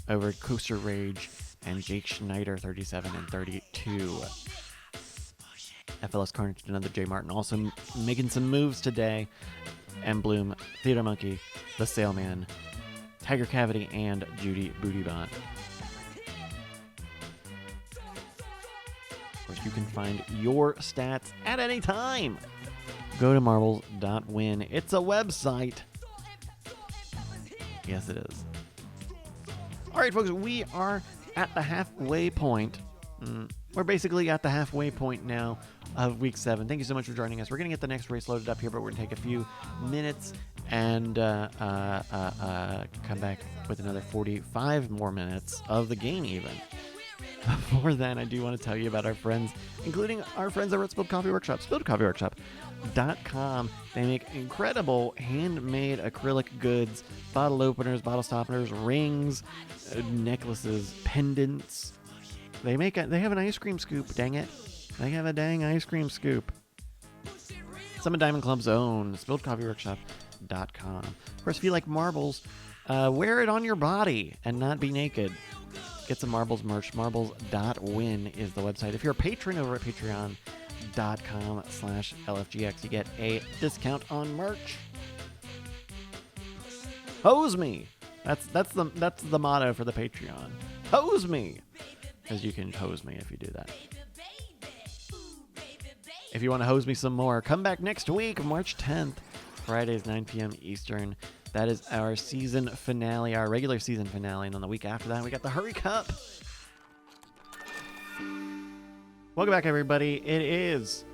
over Coaster Rage and Jake Schneider, 37 and 32. FLS Carnage, another J Martin, also making some moves today. M Bloom, Theater Monkey, The Sailman, Tiger Cavity, and Judy Bootybot. Of course, you can find your stats at any time. Go to marbles.win. It's a website. Yes, it is. All right, folks, we are at the halfway point. We're basically at the halfway point now of week 7. Thank you so much for joining us. We're going to get the next race loaded up here, but we're going to take a few minutes and come back with another 45 more minutes of the game even. Before then, I do want to tell you about our friends, including our friends over at Spilled Coffee Workshop, spilledcoffeeworkshop.com. They make incredible handmade acrylic goods, bottle openers, bottle stoppers, rings, necklaces, pendants. They have an ice cream scoop, dang it. They have a dang ice cream scoop. Summit Diamond Club's own, spilledcoffeeworkshop.com. Of course, if you like marbles, wear it on your body and not be naked. Get some Marbles merch. Marbles.win is the website. If you're a patron over at patreon.com/LFGX, you get a discount on merch. Hose me. That's the motto for the Patreon. Hose me. Because you can hose me if you do that. If you want to hose me some more, come back next week, March 10th, Fridays, 9 p.m. Eastern. That is our season finale, our regular season finale. And on the week after that, we got the Hurry Cup. Welcome back, everybody. It is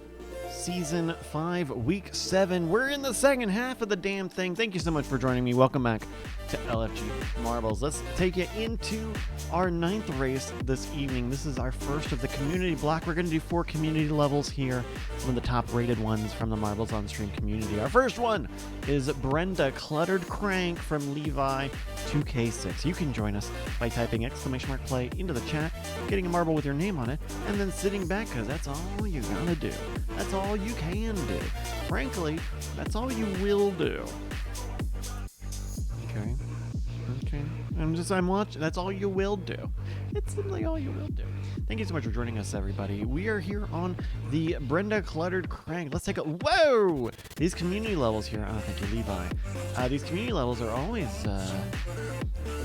Season 5, Week 7. We're in the second half of the damn thing. Thank you so much for joining me. Welcome back to LFG Marbles. Let's take you into our 9th race this evening. This is our first of the community block. We're going to do 4 community levels here, some of the top rated ones from the Marbles on Stream community. Our first one is Brenda Cluttered Crank from Levi 2K6. You can join us by typing !play into the chat, getting a marble with your name on it, and then sitting back, because that's all you gotta do. That's all you can do. Frankly, that's all you will do. Okay. I'm watching. That's all you will do. It's simply all you will do. Thank you so much for joining us, everybody. We are here on the Brenda Cluttered Crank. Let's take a... Whoa! These community levels here... Oh, thank you, Levi. These community levels are always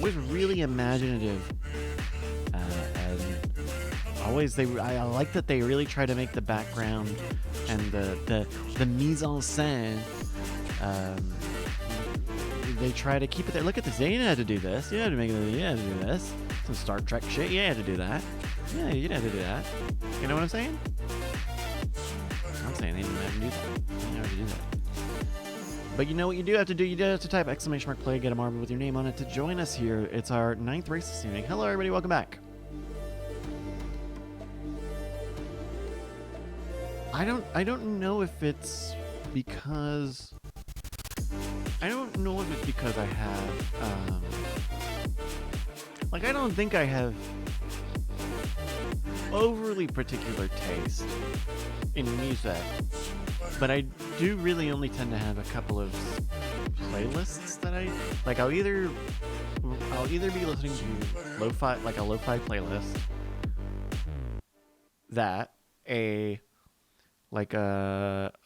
really imaginative. And always, I like that they really try to make the background and the mise en scène... they try to keep it there. Look at this. They didn't have to do this. You didn't have to do this. Some Star Trek shit. You had to do that. Yeah, you didn't have to do that. You know what I'm saying? I'm saying they didn't have to do that. They didn't have to do that. But you know what you do have to do? You do have to type !play, get a marble with your name on it to join us here. It's our 9th race this evening. Hello, everybody. Welcome back. I don't know if it's because... I don't know if it's because I have, I don't think I have overly particular taste in music, but I do really only tend to have a couple of playlists that I'll either be listening to lo-fi, like a lo-fi playlist, that a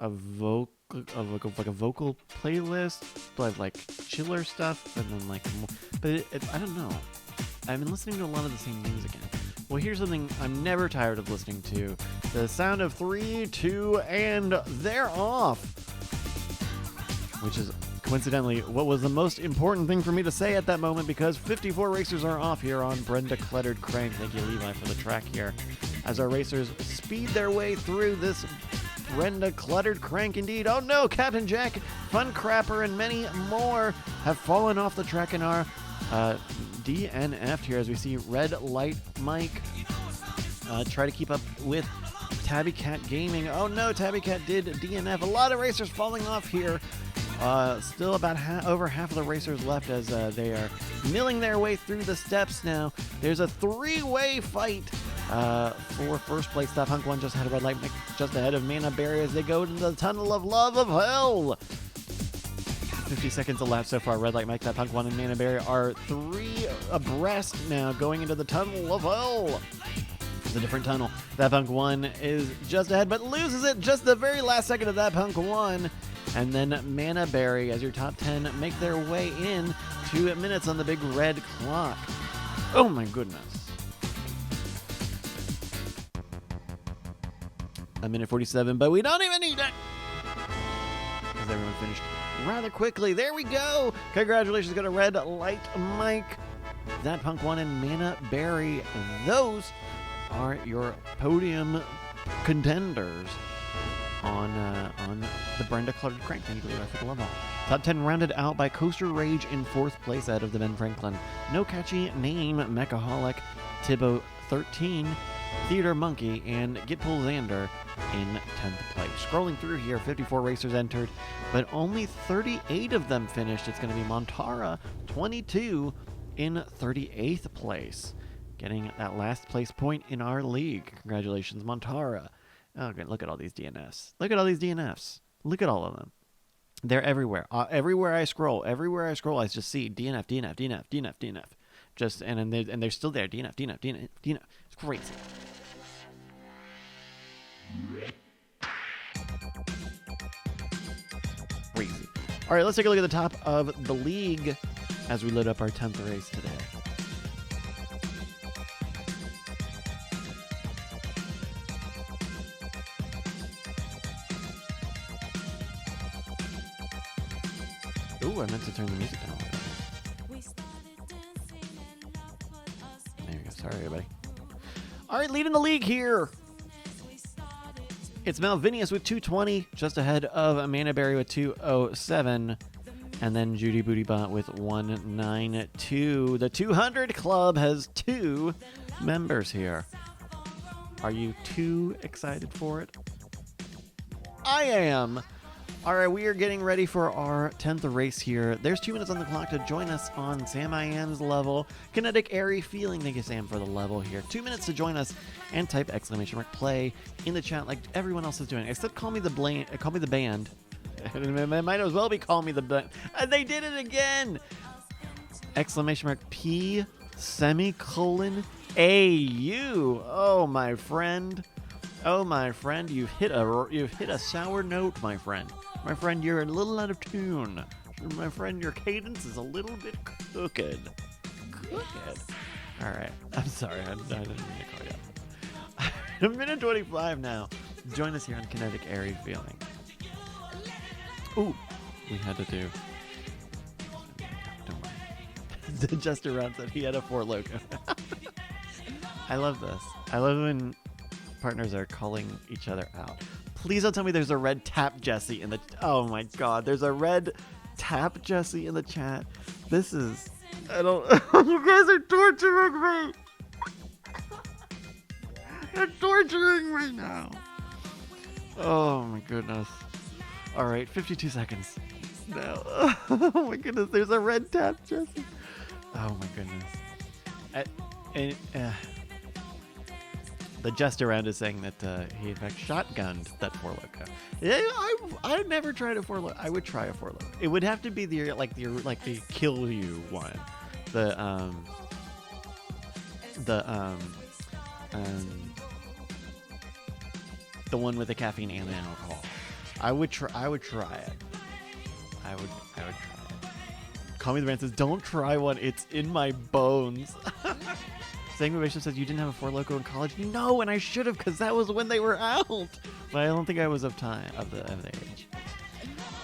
vocal playlist, but like chiller stuff, and then I don't know. I've been listening to a lot of the same names again. Well, here's something I'm never tired of listening to. The sound of 3, 2, and they're off. Which is coincidentally what was the most important thing for me to say at that moment, because 54 racers are off here on Brenda Cluttered Crank. Thank you, Levi, for the track here. As our racers speed their way through this Brenda Cluttered Crank indeed. Oh no, Captain Jack, Fun Crapper, and many more have fallen off the track and are DNF'd here, as we see Red Light Mike try to keep up with Tabby Cat Gaming. Oh no, Tabby Cat did DNF. A lot of racers falling off here. Still about over half of the racers left as they are milling their way through the steps now. There's a three-way fight for first place. That Punk 1 just ahead of Red Light Mike, just ahead of Mana Berry as they go into the Tunnel of Love of Hell. 50 seconds elapsed so far. Red Light Mike, That Punk 1, and Mana Berry are 3 abreast now going into the Tunnel of Hell. It's a different tunnel. That Punk 1 is just ahead, but loses it just the very last second of That Punk 1. And then Mana Berry, as your top 10, make their way in 2 minutes on the big red clock. Oh my goodness. A minute 47, but we don't even need it, because everyone finished rather quickly. There we go. Congratulations go to Red Light Mike, That Punk 1, and Mana Berry. Those are your podium contenders on the Brenda Cluttered Crank. Thank you, Levi, for the love all. Top 10 rounded out by Coaster Rage in 4th place out of the Ben Franklin. No Catchy Name, Mechaholic, Tibbo 13, Theater Monkey, and Gitpool Xander in 10th place. Scrolling through here, 54 racers entered, but only 38 of them finished. It's going to be Montara, 22, in 38th place, getting that last place point in our league. Congratulations, Montara. Oh, good. Look at all these DNFs. Look at all these DNFs. Look at all of them. They're everywhere. Everywhere I scroll, I just see DNF, DNF, DNF, DNF, DNF. Just and they're still there. DNF, DNF, DNF, DNF. It's crazy. Crazy. All right, let's take a look at the top of the league as we load up our 10th race today. Ooh, I meant to turn the music down. There we go. Sorry, everybody. All right, leading the league here. It's Malvinius with 220, just ahead of Amanda Berry with 207, and then Judy Bootybot with 192. The 200 Club has 2 members here. Are you too excited for it? I am. All right, we are getting ready for our 10th race here. There's 2 minutes on the clock to join us on Sam Ian's level. Kinetic Airy Feeling. Thank you, Sam, for the level here. 2 minutes to join us and type !play in the chat like everyone else is doing. Except call me the band. It might as well be Call Me the Band. They did it again! !P semicolon AU. Oh, my friend. Oh, my friend, you've hit a sour note, my friend. My friend, you're a little out of tune. My friend, your cadence is a little bit crooked. All right. I'm sorry. I didn't mean to call you out. A minute 25 now. Join us here on Kinetic Airy Feeling. Ooh, we had to do. Don't worry. Jester Round said he had a 4 logo. I love this. I love when partners are calling each other out. Please don't tell me there's a red tap Jesse in the... Oh my god, there's a red tap Jesse in the chat. This is... I don't... You guys are torturing me! You're torturing me now! Oh my goodness. Alright, 52 seconds. No. Oh my goodness, there's a red tap Jesse. Oh my goodness. The Jester Round is saying that he in fact shotgunned that 4 loco. Yeah, I'd never tried a 4 loco. I would try a 4 loco. It would have to be the kill you one, the one with the caffeine and the alcohol. I would try it. I would try it. Call Me the Man says, don't try one. It's in my bones. Sanguination says, you didn't have a Four Loko in college? No, and I should have, because that was when they were out. But I don't think I was of the age.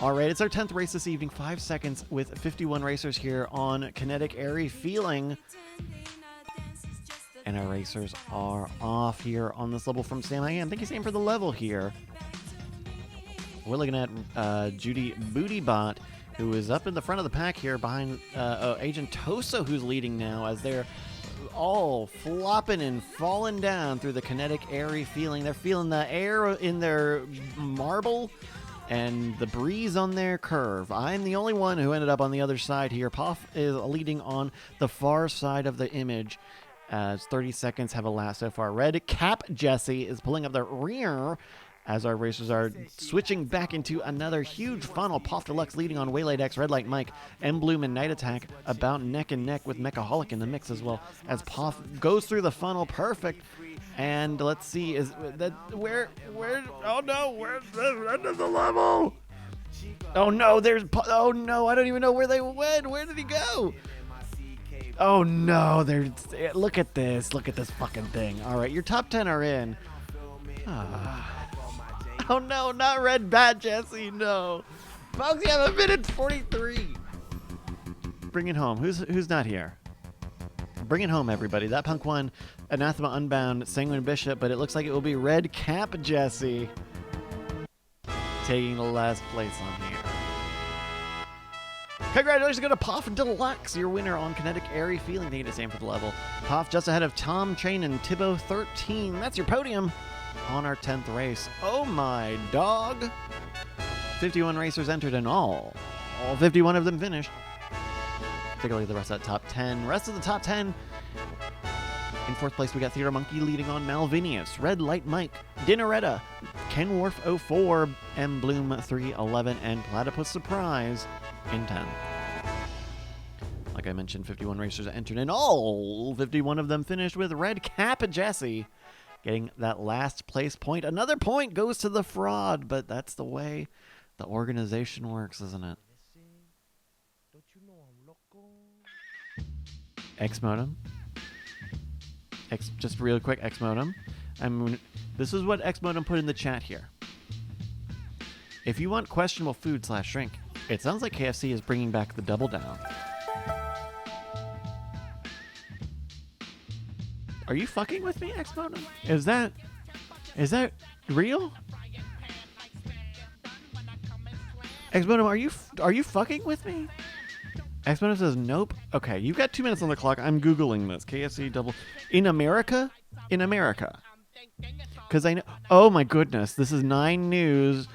All right, it's our 10th race this evening. 5 seconds with 51 racers here on Kinetic Airy Feeling. And our racers are off here on this level from Sam. Thank you, Sam, for the level here. We're looking at Judy Bootybot, who is up in the front of the pack here behind Agent Tosa, who's leading now as they're all flopping and falling down through the Kinetic Airy Feeling. They're feeling the air in their marble and the breeze on their curve. I'm the only one who ended up on the other side here. Puff is leading on the far side of the image as 30 seconds have elapsed so far. Red Cap Jesse is pulling up the rear as our racers are switching back into another huge funnel. Puff Deluxe leading on Waylaid X, Red Light Mike, M Bloom, and Night Attack about neck and neck with Mechaholic in the mix as well as Puff goes through the funnel. Perfect. And let's see, is that where? Oh no, where's the end of the level? Oh no, oh no, I don't even know where they went. Where did he go? Oh no, look at this fucking thing. All right, your top 10 are in. Oh no, not Red Bat Jesse, no. Folks, you have a minute 43. Bring it home. Who's not here? Bring it home, everybody. That punk won Anathema Unbound, Sanguine Bishop, but it looks like it will be Red Cap Jesse taking the last place on here. Congratulations go to Puff Deluxe, your winner on Kinetic Airy Feeling. Thank you to Sam for the level. Puff just ahead of Tom Train and Thibaut 13. That's your podium on our 10th race. Oh my dog. 51 racers entered in all 51 of them finished. Take a look at the rest of that top 10. Rest of the top 10. In fourth place, we got Theater Monkey leading on Malvinius, Red Light Mike, Dinneretta, Ken Worf 04, M Bloom 311, and Platypus Surprise in 10. Like I mentioned, 51 racers entered in all 51 of them finished with Red Cap Jesse getting that last place point. Another point goes to the fraud, but that's the way the organization works, isn't it? X-Modem. Just real quick, X-Modem. This is what X-Modem put in the chat here. If you want questionable food / shrink, it sounds like KFC is bringing back the Double Down. Are you fucking with me, X-Modem? Is that real? X-Modem, are you fucking with me? X-Modem says nope. Okay, you've got 2 minutes on the clock. I'm Googling this. KFC double... In America? In America. Because I know... Oh my goodness. This is 9 News.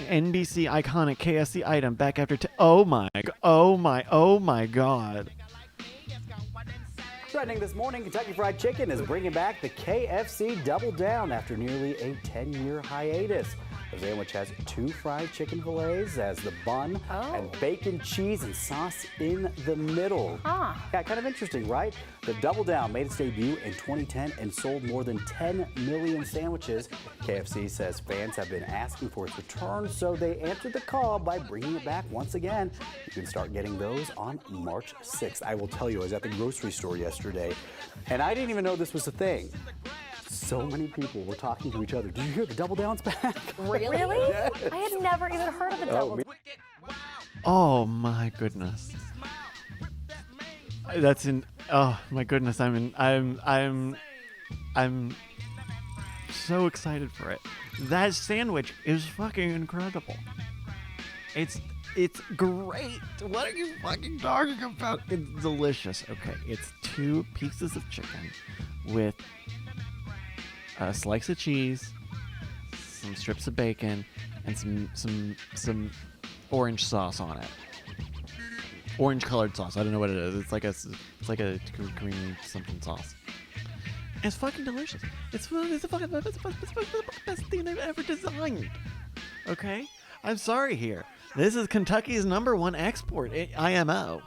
NBC iconic KFC item back after... Oh my God. Trending this morning, Kentucky Fried Chicken is bringing back the KFC Double Down after nearly a 10-year hiatus. The sandwich has 2 fried chicken fillets as the bun and bacon, cheese, and sauce in the middle. Yeah, kind of interesting, right? The Double Down made its debut in 2010 and sold more than 10 million sandwiches. KFC says fans have been asking for its return, so they answered the call by bringing it back once again. You can start getting those on March 6th. I will tell you, I was at the grocery store yesterday, and I didn't even know this was a thing. So many people were talking to each other. Did you hear the Double Down's back? Really? Yes. I had never even heard of the Double Down. Oh my goodness. That's in. Oh my goodness. I'm so excited for it. That sandwich is fucking incredible. It's great. What are you fucking talking about? It's delicious. Okay, it's 2 pieces of chicken with a slice of cheese, some strips of bacon, and some orange sauce on it. Orange colored sauce. I don't know what it is. It's like a creamy something sauce. And it's fucking delicious. It's the fucking best thing they've ever designed. Okay? I'm sorry here. This is Kentucky's #1 export, IMO.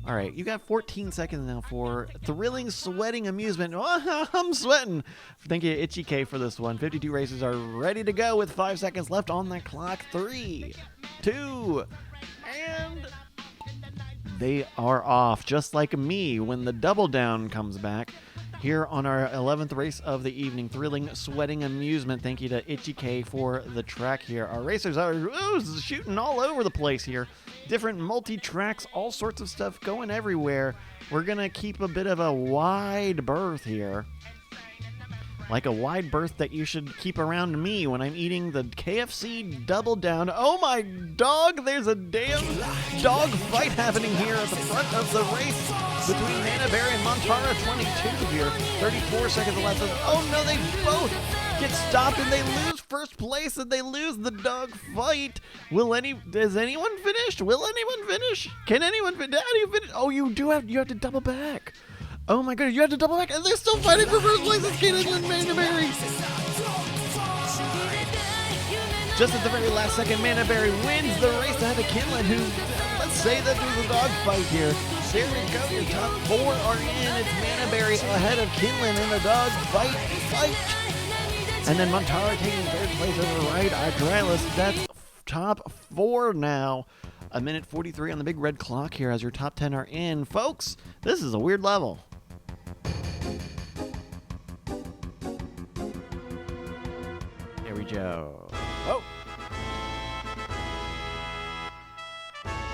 All right, you got 14 seconds now for thrilling, sweating amusement. Oh, I'm sweating. Thank you, Itchy K, for this one. 52 racers are ready to go with 5 seconds left on the clock. 3, 2, and they are off, just like me when the double down comes back. Here on our 11th race of the evening, thrilling, sweating amusement. Thank you to Itchy K for the track here. Our racers are shooting all over the place here. Different multi-tracks, all sorts of stuff going everywhere. We're going to keep a bit of a wide berth here. Like a wide berth that you should keep around me when I'm eating the KFC Double Down. Oh my dog, there's a damn dog fight happening here at the front of the race between Mannaberry and Montara 22 here. 34 seconds left. Oh no, they both get stopped and they lose first place and they lose the dog fight. Is anyone finished? Will anyone finish? Can anyone finish? How do you finish? Oh, you have to double back. Oh my goodness, you have to double back, and they're still fighting for first place. It's Keenan and Mannaberry. Just at the very last second, Mannaberry wins the race ahead of Kinlan, who, let's say that there's a dog fight here. There we go, your top 4 are in. It's Mannaberry ahead of Kinlan in the dog fight. And then Montara taking third place over Right Hydralis. That's top 4 now. A minute 43 on the big red clock here as your top 10 are in. Folks, this is a weird level. There we go. Oh!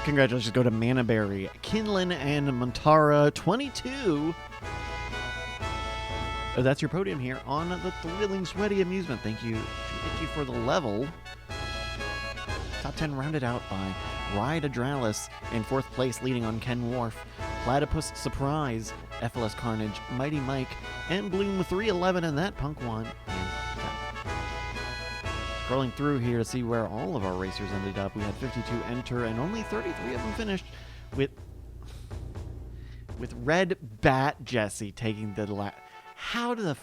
Congratulations go to Mannaberry, Kinlan, and Montara 22. That's your podium here on the thrilling, sweaty amusement. Thank you for the level. Top 10 rounded out by Ride Adralis in 4th place, leading on Ken Wharf, Platypus Surprise, FLS Carnage, Mighty Mike, and Bloom 311, and that Punk 1. Scrolling through here to see where all of our racers ended up, we had 52 enter, and only 33 of them finished, with Red Bat Jesse taking the lap. How the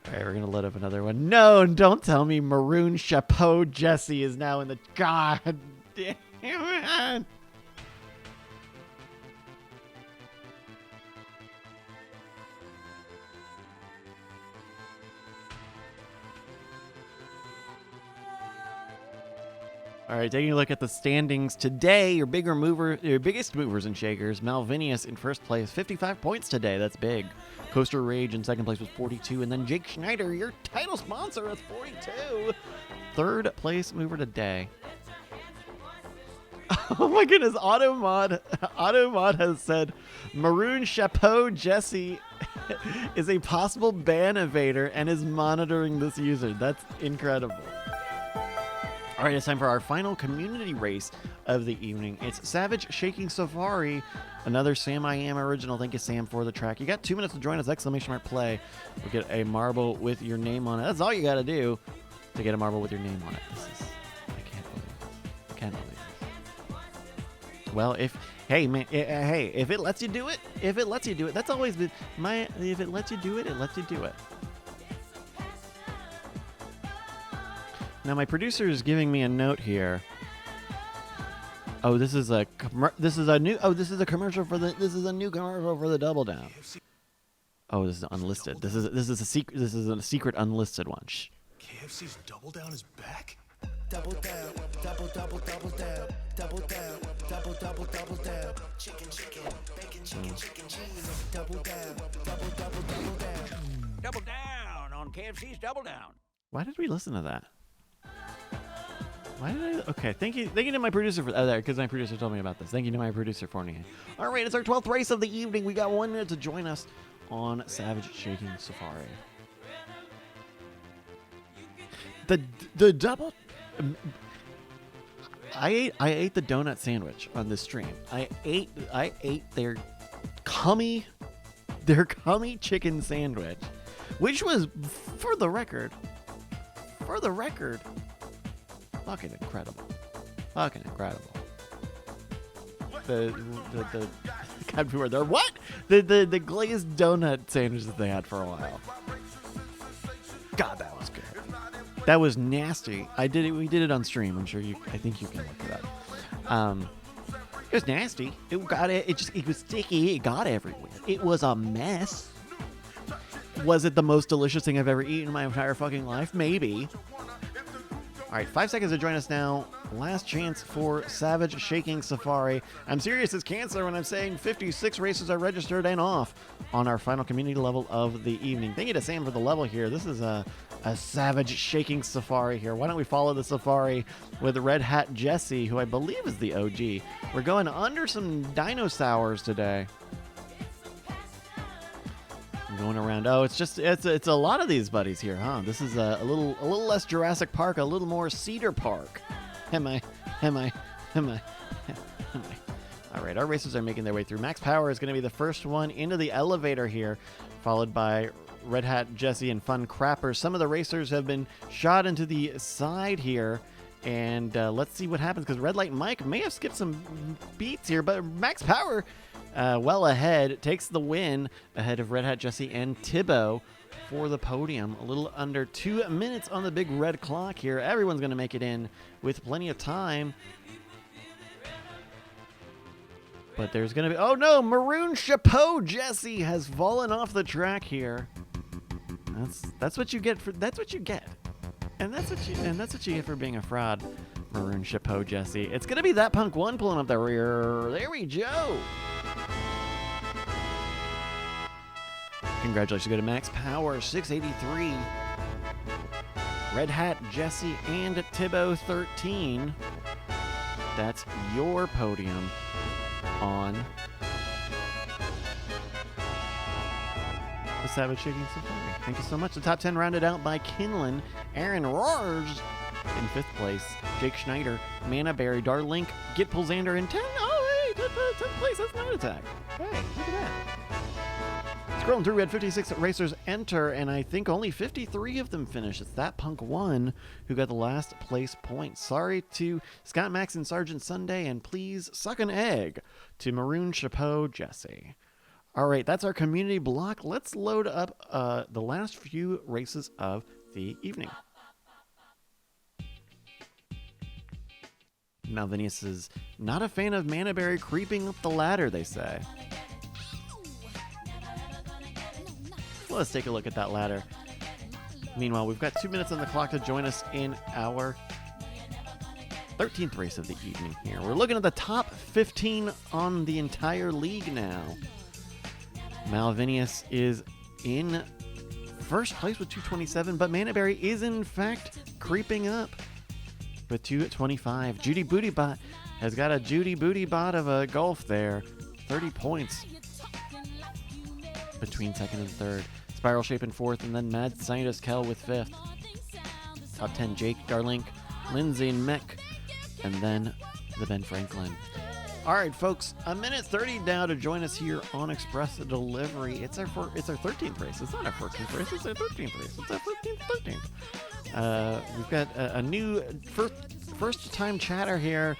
Alright, we're gonna load up another one. No, don't tell me Maroon Chapeau Jesse is now in the... God damn it! All right, taking a look at the standings today, your biggest movers and shakers, Malvinius in first place, 55 points today. That's big. Coaster Rage in second place with 42, and then Jake Schneider, your title sponsor, with 42. Third place mover today. Oh my goodness, Automod has said Maroon Chapeau Jesse is a possible ban evader and is monitoring this user. That's incredible. All right, it's time for our final community race of the evening. It's Savage Shaking Safari, another Sam I Am original. Thank you, Sam, for the track. You got 2 minutes to join us, exclamation mark play. We'll get a marble with your name on it. That's all you got to do to get a marble with your name on it. I can't believe this. Well, if it lets you do it, that's always been if it lets you do it, it lets you do it. Now my producer is giving me a note here. Oh, this is a new commercial for the Double Down. Oh, this is unlisted. This is a secret unlisted one. Shh. KFC's Double Down is back? Double down, double down, double down, double down. Chicken, bacon, chicken, cheese. Double down. Double down on KFC's Double Down. Why did we listen to that? Okay, thank you to my producer for that, because my producer told me about this. Thank you to my producer for me. All right, it's our 12th race of the evening. We got 1 minute to join us on Savage Shaking Safari. The double... I ate the donut sandwich on this stream. I ate their cummy chicken sandwich, which was, for the record, fucking incredible. The God, we were there. What? The glazed donut sandwich that they had for a while. God, that was good. That was nasty. We did it on stream. I'm sure I think you can look it up. It was nasty. It was sticky. It got everywhere. It was a mess. Was it the most delicious thing I've ever eaten in my entire fucking life? Maybe. All right, 5 seconds to join us now. Last chance for Savage Shaking Safari. I'm serious as cancer when I'm saying 56 races are registered and off on our final community level of the evening. Thank you to Sam for the level here. This is a Savage Shaking Safari here. Why don't we follow the safari with Red Hat Jesse, who I believe is the OG. We're going under some dinosaurs today. Going around. Oh, it's a lot of these buddies here, huh? This is a little less Jurassic Park, a little more Cedar Park. Am I? All right, our racers are making their way through. Max Power is going to be the first one into the elevator here, followed by Red Hat Jesse and Fun Crapper. Some of the racers have been shot into the side here, and let's see what happens, because Red Light Mike may have skipped some beats here, but Max Power well ahead, takes the win ahead of Red Hat Jesse and Tibbo for the podium. A little under 2 minutes on the big red clock here. Everyone's going to make it in with plenty of time. But there's going to be... Oh, no! Maroon Chapeau Jesse has fallen off the track here. That's what you get for... That's what you get. And that's what you get for being a fraud, Maroon Chapeau Jesse. It's going to be that Punk 1 pulling up the rear. There we go. Congratulations go to Max Power, 683. Red Hat Jesse and Tibbo, 13. That's your podium on the Savage Shaking Safari. Thank you so much. The top 10 rounded out by Kinlan, Aaron Roars in 5th place, Jake Schneider, Mana Berry, Darlink, Git Pulsander in 10. Oh, hey, 10th place. That's Night Attack. Hey, look at that. Scrolling through, we had 56 racers enter, and I think only 53 of them finished. It's that Punk 1 who got the last place point. Sorry to Scott Max and Sergeant Sunday, and please suck an egg to Maroon Chapeau Jesse. All right, that's our community block. Let's load up the last few races of the evening. Malvinius is not a fan of Manaberry creeping up the ladder, they say. Well, let's take a look at that ladder. Meanwhile, we've got 2 minutes on the clock to join us in our 13th race of the evening here. We're looking at the top 15 on the entire league now. Malvinius is in first place with 227, but Manaberry is in fact creeping up with 225. Judy Bootybot has got a Judy Bootybot of a golf there. 30 points between second and third. Spiral Shape in fourth, and then Mad Scientist Kel with fifth. Top 10, Jake, Darlink, Lindsay, and Mick, and then the Ben Franklin. All right, folks, a minute 30 now to join us here on Express Delivery. It's our 13th race. It's not our 14th race. It's our 13th race. It's our 13th. We've got a new first-time chatter here.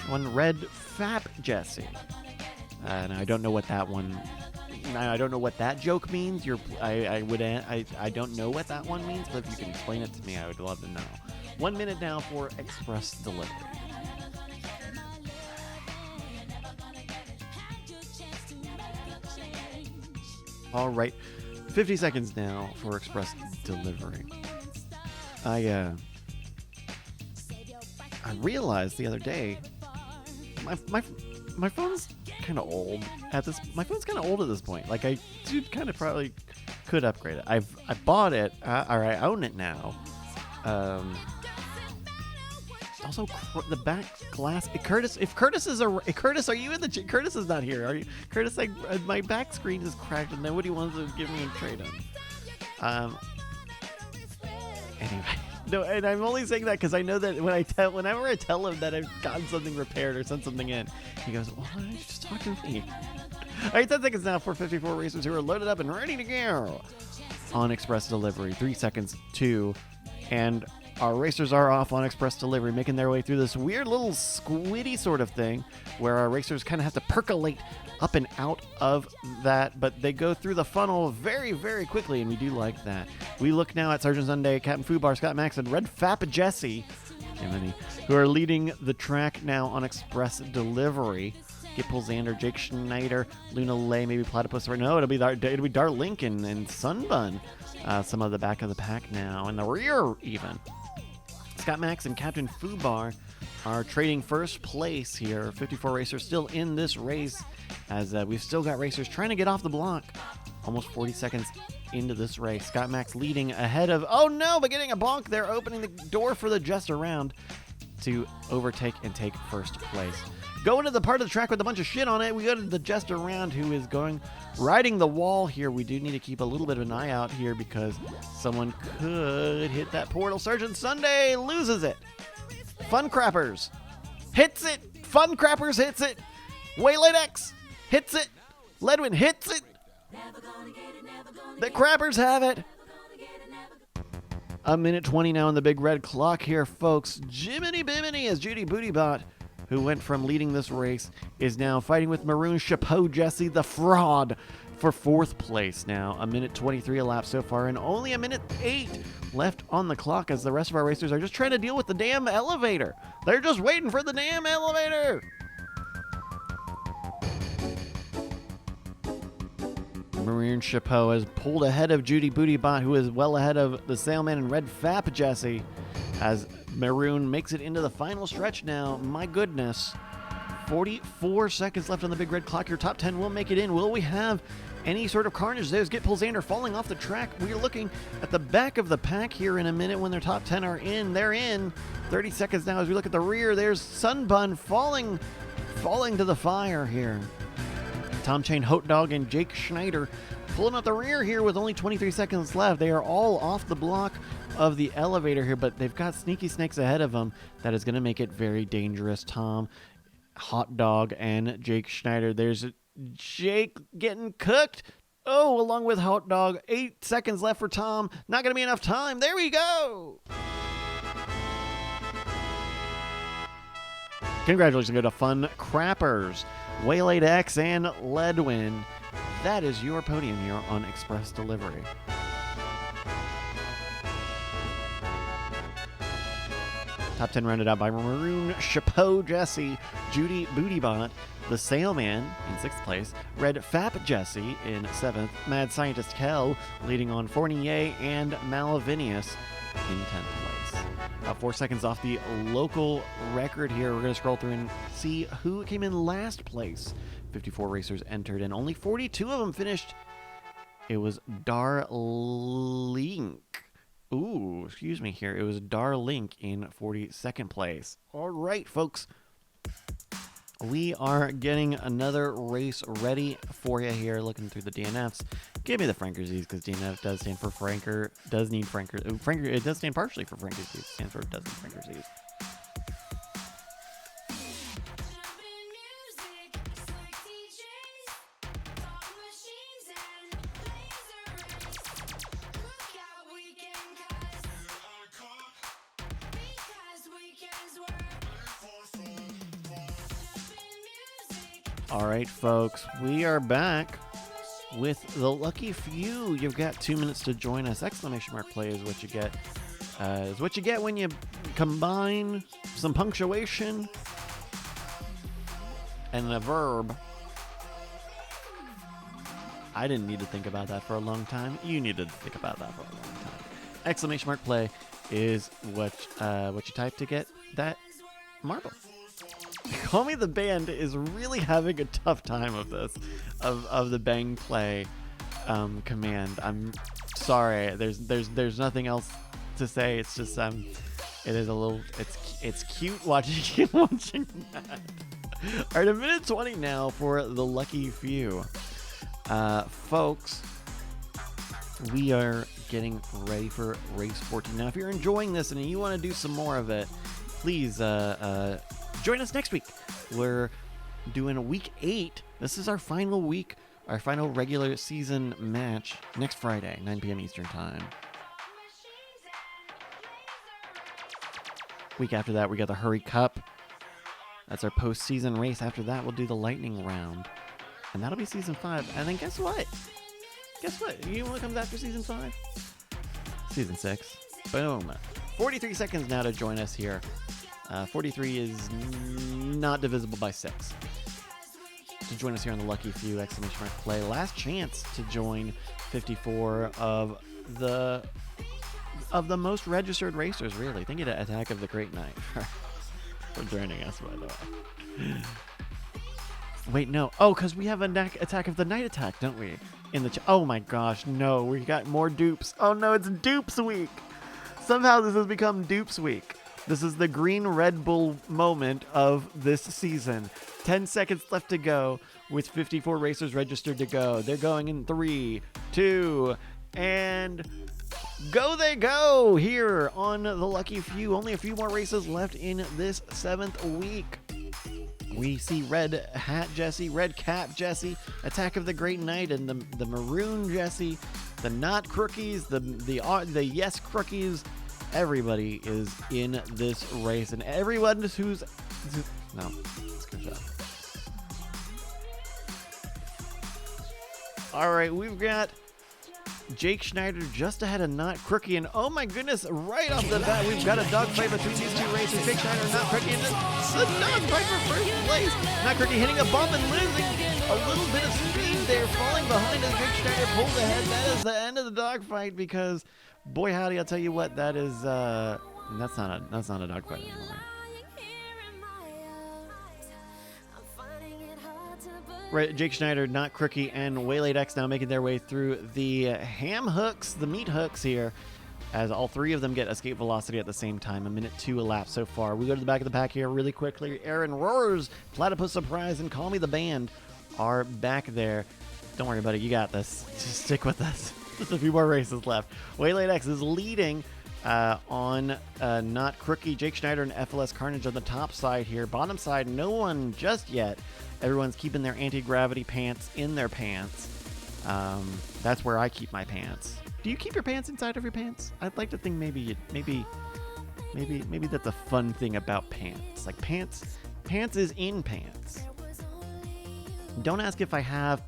One Red Fap Jesse. And I don't know what that one. I don't know what that joke means. I don't know what that one means, but if you can explain it to me, I would love to know. 1 minute now for Express Delivery. All right, 50 seconds now for Express Delivery. I realized the other day my phone's kind of old at this. My phone's kind of old at this point. Like, I do kind of probably could upgrade it. I bought it, or I own it now. Also, the back glass. Curtis, Curtis, are you in the? Curtis is not here. Are you, Curtis? My back screen is cracked, and then what do you want to give me a trade on? Anyway, no, and I'm only saying that because I know that whenever I tell him that I've gotten something repaired or sent something in, he goes, "Well, why don't you just talk to me?" All right, 10 seconds now for 54 racers who are loaded up and ready to go on Express Delivery. 3 seconds, 2, and our racers are off on Express Delivery, making their way through this weird little squiddy sort of thing where our racers kind of have to percolate up and out of that, but they go through the funnel very, very quickly, and we do like that. We look now at Sergeant Sunday, Captain Fubar, Scott Max, and Red Fap Jesse, who are leading the track now on Express Delivery. Gipple Xander, Jake Schneider, Luna Lay, maybe Platypus. Or no, it'll be Dar Lincoln and Sunbun. Some of the back of the pack now, and the rear even. Scott Max and Captain Fubar are trading first place here. 54 racers still in this race, as we've still got racers trying to get off the block. Almost 40 seconds into this race. Scott Max leading ahead of, oh no, but getting a bonk. They're opening the door for the Jester round to overtake and take first place. Going to the part of the track with a bunch of shit on it, we go to the Jester round, who is riding the wall here. We do need to keep a little bit of an eye out here because someone could hit that portal. Sergeant Sunday loses it. Fun Crappers hits it. Fun Crappers hits it. Waylaid X hits it. Ledwin hits it. The Crappers have it. A minute 20 now on the big red clock here, folks. Jiminy Bimini as Judy Bootybot, who went from leading this race, is now fighting with Maroon Chapeau Jesse, the fraud, for fourth place now. A minute 23 elapsed so far, and only a minute 8 left on the clock as the rest of our racers are just trying to deal with the damn elevator. They're just waiting for the damn elevator. Maroon Chapeau has pulled ahead of Judy Bootybot, who is well ahead of the Sailman and Red Fap Jesse, as Maroon makes it into the final stretch now. My goodness. 44 seconds left on the big red clock. Your top 10 will make it in. Will we have any sort of carnage? There's Get Pulsander falling off the track. We're looking at the back of the pack here in a minute when their top 10 are in. They're in. 30 seconds now as we look at the rear. There's Sunbun falling to the fire here. Tom Chain, Hot Dog, and Jake Schneider pulling out the rear here with only 23 seconds left. They are all off the block of the elevator here, but they've got Sneaky Snakes ahead of them. That is going to make it very dangerous. Tom, Hot Dog, and Jake Schneider. There's Jake getting cooked. Oh, along with Hot Dog. 8 seconds left for Tom. Not going to be enough time. There we go. Congratulations go to Fun Crappers, Waylaid X, and Ledwin. That is your podium here on Express Delivery. Top 10 rounded out by Maroon Chapeau Jesse, Judy Bootybot, the Sailman in 6th place, Red Fap Jesse in 7th, Mad Scientist Kel leading on Fournier, and Malvinius in 10th place. About 4 seconds off the local record here. We're going to scroll through and see who came in last place. 54 racers entered, and only 42 of them finished. It was Darlink. Ooh, excuse me here. It was Darlink in 42nd place. All right, folks. We are getting another race ready for you here, looking through the DNFs. Give me the Frankersies, because DNF does stand for Franker, does need Franker. Franker, it does stand partially for Frankersies. It stands for does need Frankersies. All right, folks, we are back with the lucky few. You've got 2 minutes to join us. Exclamation mark play is what you get. Is what you get when you combine some punctuation and a verb. I didn't need to think about that for a long time. You needed to think about that for a long time. Exclamation mark play is what you type to get that marble. Call Me the Band is really having a tough time of this, of the bang play command. I'm sorry. There's nothing else to say. It's just it is a little. It's cute watching that. All right, a minute 20 now for the lucky few, folks. We are getting ready for race 14 now. If you're enjoying this and you want to do some more of it, please join us next week. We're doing week 8. This is our final week, our final regular season match next Friday, 9 p.m. Eastern Time. Week after that, we got the Hurry Cup. That's our postseason race. After that, we'll do the Lightning Round. And that'll be season 5. And then guess what? You know what comes after season 5? Season 6. Boom. 43 seconds now to join us here. 43 is not divisible by 6. To join us here on the Lucky Few, exclamation mark play. Last chance to join 54 of the of the most registered racers, really. Thank you to Attack of the Great Night for joining us, by the way. Wait, no. Oh, because we have an Attack of the Night attack, don't we? In the oh my gosh, no. We got more dupes. Oh no, it's dupes week. Somehow this has become dupes week. This is the green Red Bull moment of this season. 10 seconds left to go with 54 racers registered to go. They're going in 3, 2, and go they go here on the Lucky Few. Only a few more races left in this 7th week. We see Red Hat Jesse, Red Cap Jesse, Attack of the Great Night, and the Maroon Jesse, the Not Crookies, the Yes Crookies. Everybody is in this race, and everyone who's no, let's go shot. All right, we've got Jake Schneider just ahead of Not Crookie, and oh my goodness, right off the bat, we've got a dogfight between these two racers. Jake Schneider and Not Crookie, and the dogfight for first place. Not Crookie hitting a bump and losing a little bit of speed there, falling behind as Jake Schneider pulls ahead. That is the end of the dogfight because, boy howdy, I'll tell you what, that is that's not a dogfight anymore. Right, Jake Schneider, Not Crookie, and Waylaid X now making their way through the ham hooks, the meat hooks here, as all three of them get escape velocity at the same time. 1:02 elapsed so far. We go to the back of the pack here really quickly. Aaron Roars, Platypus Surprise, and Call Me the Band are back there. Don't worry about it. You got this. Just stick with us. Just a few more races left. Waylaid X is leading on Not Crookie. Jake Schneider and FLS Carnage on the top side here. Bottom side, no one just yet. Everyone's keeping their anti-gravity pants in their pants. That's where I keep my pants. Do you keep your pants inside of your pants? I'd like to think maybe that's a fun thing about pants. Like pants is in pants. Don't ask if I have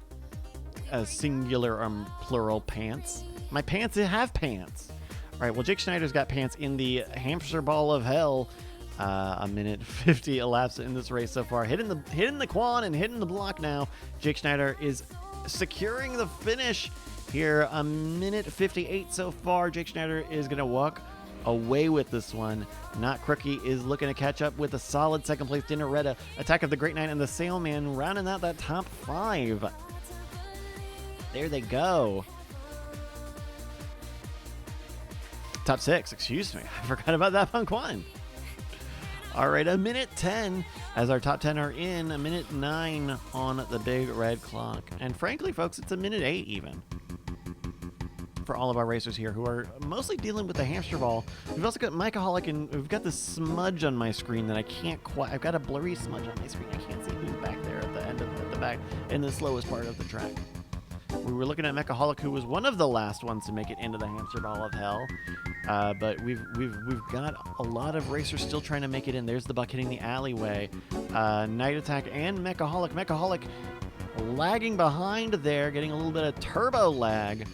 a singular or plural pants. My pants have pants. All right, well, Jake Schneider's got pants in the hamster ball of hell. 1:50 elapsed in this race so far. Hitting the quan and hitting the block now. Jake Schneider is securing the finish here. 1:58 so far. Jake Schneider is going to walk away with this one. Not Crookie is looking to catch up with a solid second place Dinneretta. Attack of the Great Night and the Sailman rounding out that top 5. There they go. Top 6, excuse me. I forgot about that Punk One. All right, 1:10 as our top 10 are in. 1:09 on the big red clock. And frankly, folks, it's 1:08 even for all of our racers here who are mostly dealing with the hamster ball. We've also got Micaholic, and we've got this smudge on my screen that I can't quite. I've got a blurry smudge on my screen. I can't see who's back there at the end at the back in the slowest part of the track. We were looking at Mechaholic, who was one of the last ones to make it into the hamster ball of hell. But we've got a lot of racers still trying to make it in. There's the buck hitting the alleyway. Night Attack and Mechaholic. Mechaholic lagging behind there, getting a little bit of turbo lag.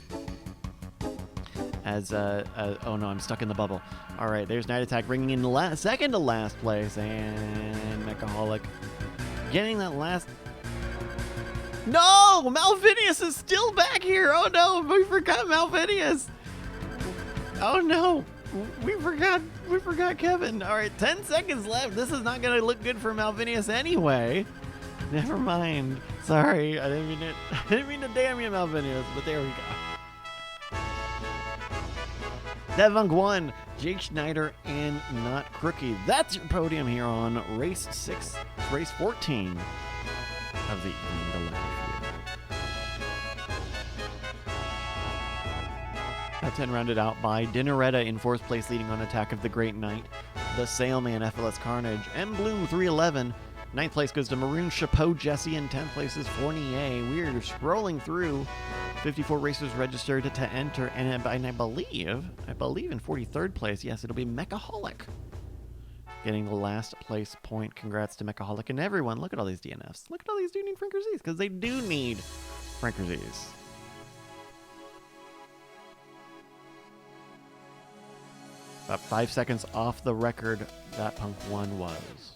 As oh no, I'm stuck in the bubble. All right, there's Night Attack bringing in second to last place, and Mechaholic getting that last. No, Malvinius is still back here. Oh no, we forgot Malvinius. Oh no, we forgot Kevin. All right, 10 seconds left. This is not gonna look good for Malvinius anyway. Never mind. Sorry, I didn't mean to damn you, Malvinius. But there we go. Devunk won. Jake Schneider and Not Crookie. That's your podium here on race 14 of the evening. The Lucky Few. Top 10 rounded out by Dinneretta in 4th place, leading on Attack of the Great Night. The Sailman, FLS Carnage, M Bloom 311. 9th place goes to Maroon Chapeau Jesse, and 10th place is Fournier. We're scrolling through. 54 racers registered to enter, and I believe in 43rd place, yes, it'll be Mechaholic getting the last place point. Congrats to Mechaholic and everyone. Look at all these DNFs. Look at all these do need Franker Z's, because they do need Franker Z's. About 5 seconds off the record that Punk 1 was.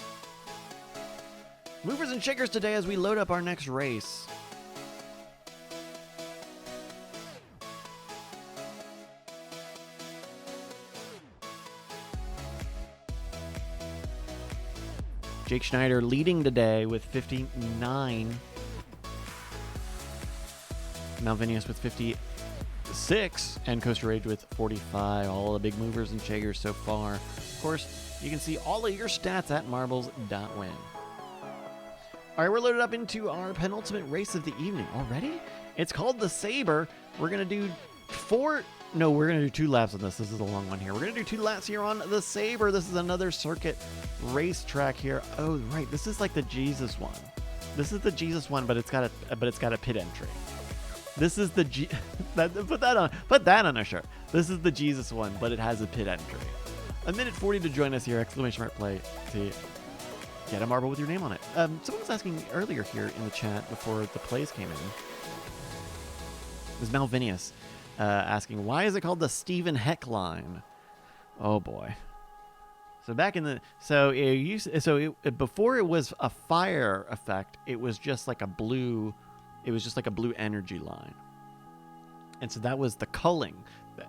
Movers and shakers today as we load up our next race. Jake Schneider leading today with 59. Malvinius with 56. And Coaster Rage with 45. All the big movers and shakers so far. Of course, you can see all of your stats at marbles.win. All right, we're loaded up into our penultimate race of the evening already. It's called the Sabre. We're going to do we're going to do 2 laps on this. This is a long one here. We're going to do 2 laps here on the Sabre. This is another circuit racetrack here. Oh, right. This is like the Jesus one. This is the Jesus one, but it's got a pit entry. This is the put that on a shirt. This is the Jesus one, but it has a pit entry. A minute 40 to join us here. Exclamation mark play to get a marble with your name on it. Someone was asking earlier here in the chat before the plays came in. It was Malvinius asking, why is it called the Stephen Heck line? Oh boy. So back in the before it was a fire effect, it was just like a blue energy line. And so that was the culling.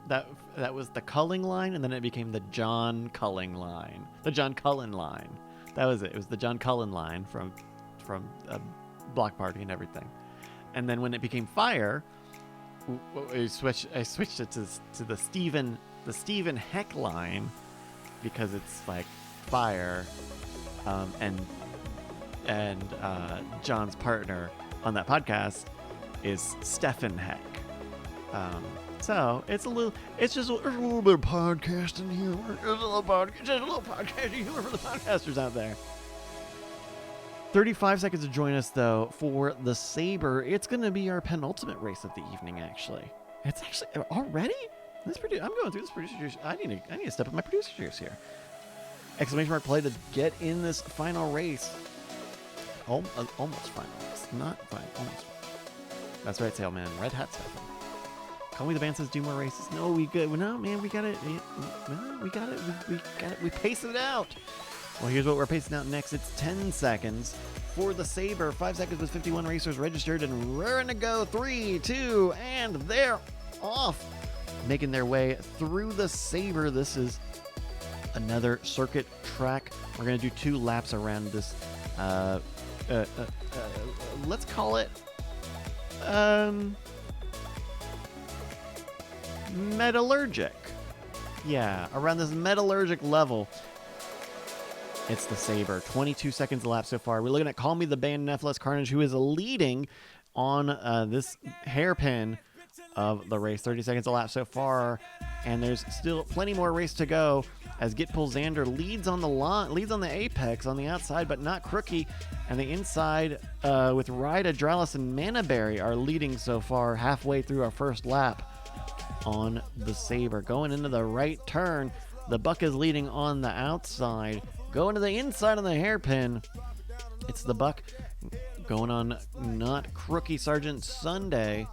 That was the culling line, and then it became the John Culling line. The John Cullen line. That was it. It was the John Cullen line from Block Party and everything. And then when it became fire, I switched it to the Stephen Heck line, because it's like fire, and John's partner on that podcast is Stephen Heck. So it's just a little bit of podcasting humor. Just a little podcasting humor for the podcasters out there. 35 seconds to join us, though, for the Sabre. It's going to be our penultimate race of the evening, actually. It's actually already? I'm going through this producer. I need to step up my producer juice here. Exclamation mark play to get in this final race. Almost final race. Not final. Almost final. That's right, Sailman. Red hat stuff. Call Me the Band says do more races. No, we good. No, man, we got it. No, we got it. We got it. We pace it out. Well, here's what we're pacing out next. It's 10 seconds for the Sabre. 5 seconds with 51 racers registered and raring to go. 3, 2, and they're off. Making their way through the Sabre. This is another circuit track. We're going to do 2 laps around this. Let's call it metallurgic. Yeah, around this metallurgic level. It's the Sabre. 22 seconds a lap so far. We're looking at Call Me the Band, Nephilis Carnage, who is leading on this hairpin of the race. 30 seconds a lap so far, and there's still plenty more race to go as Gitpul Xander leads on the apex on the outside, but not Crookie, and the inside with Ryda, Dralis, and Manaberry are leading so far halfway through our first lap on the Sabre. Going into the right turn, the Buck is leading on the outside. Going to the inside on the hairpin, it's the Buck going on not Crookie Sergeant Sunday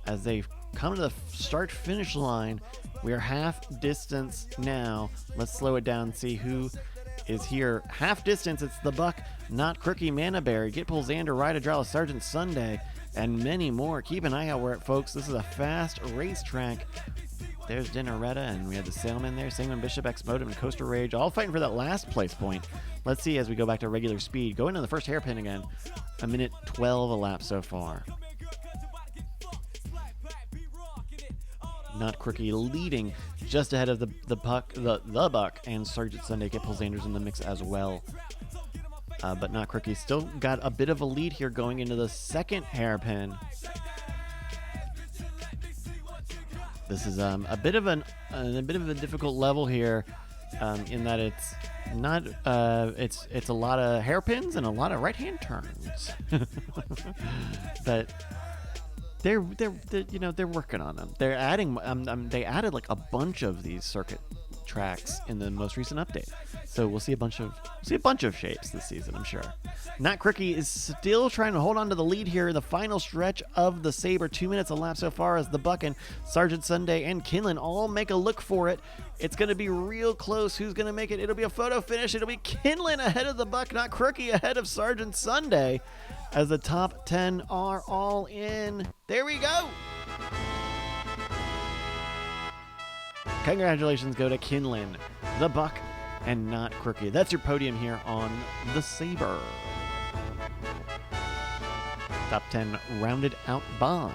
as they come to the start-finish line. We are half distance now. Let's slow it down and see who is here. Half distance, it's the Buck, not Crookie, Manaberry, Gitpul Xander, Ryda, Dralis, Sergeant Sunday, and many more. Keep an eye out where it, folks. This is a fast racetrack. There's Dinneretta, and we had the Sailman there, Sailman, Bishop, X-Modem, and Coaster Rage, all fighting for that last place point. Let's see as we go back to regular speed. Going to the first hairpin again. A minute 12 a lap so far. Not Crookie leading just ahead of the Buck, and Sergeant Sunday. Gitpul Xander's in the mix as well. But not Crookie. Still got a bit of a lead here going into the second hairpin. This is a bit of a difficult level here, in that it's not it's a lot of hairpins and a lot of right-hand turns. But they're working on them. They're adding they added like a bunch of these circuit tracks in the most recent update. So we'll see a bunch of shapes this season, I'm sure. Not Crookie is still trying to hold on to the lead here in the final stretch of the Sabre. 2 minutes a lap so far as the Buck and Sergeant Sunday and Kinlan all make a look for it. It's going to be real close. Who's going to make it? It'll be a photo finish. It'll be Kinlan ahead of the Buck, not Crookie ahead of Sergeant Sunday, as the top 10 are all in. There we go. Congratulations go to Kinlan, the Buck, and not crooked. That's your podium here on the Sabre. Top 10 rounded out by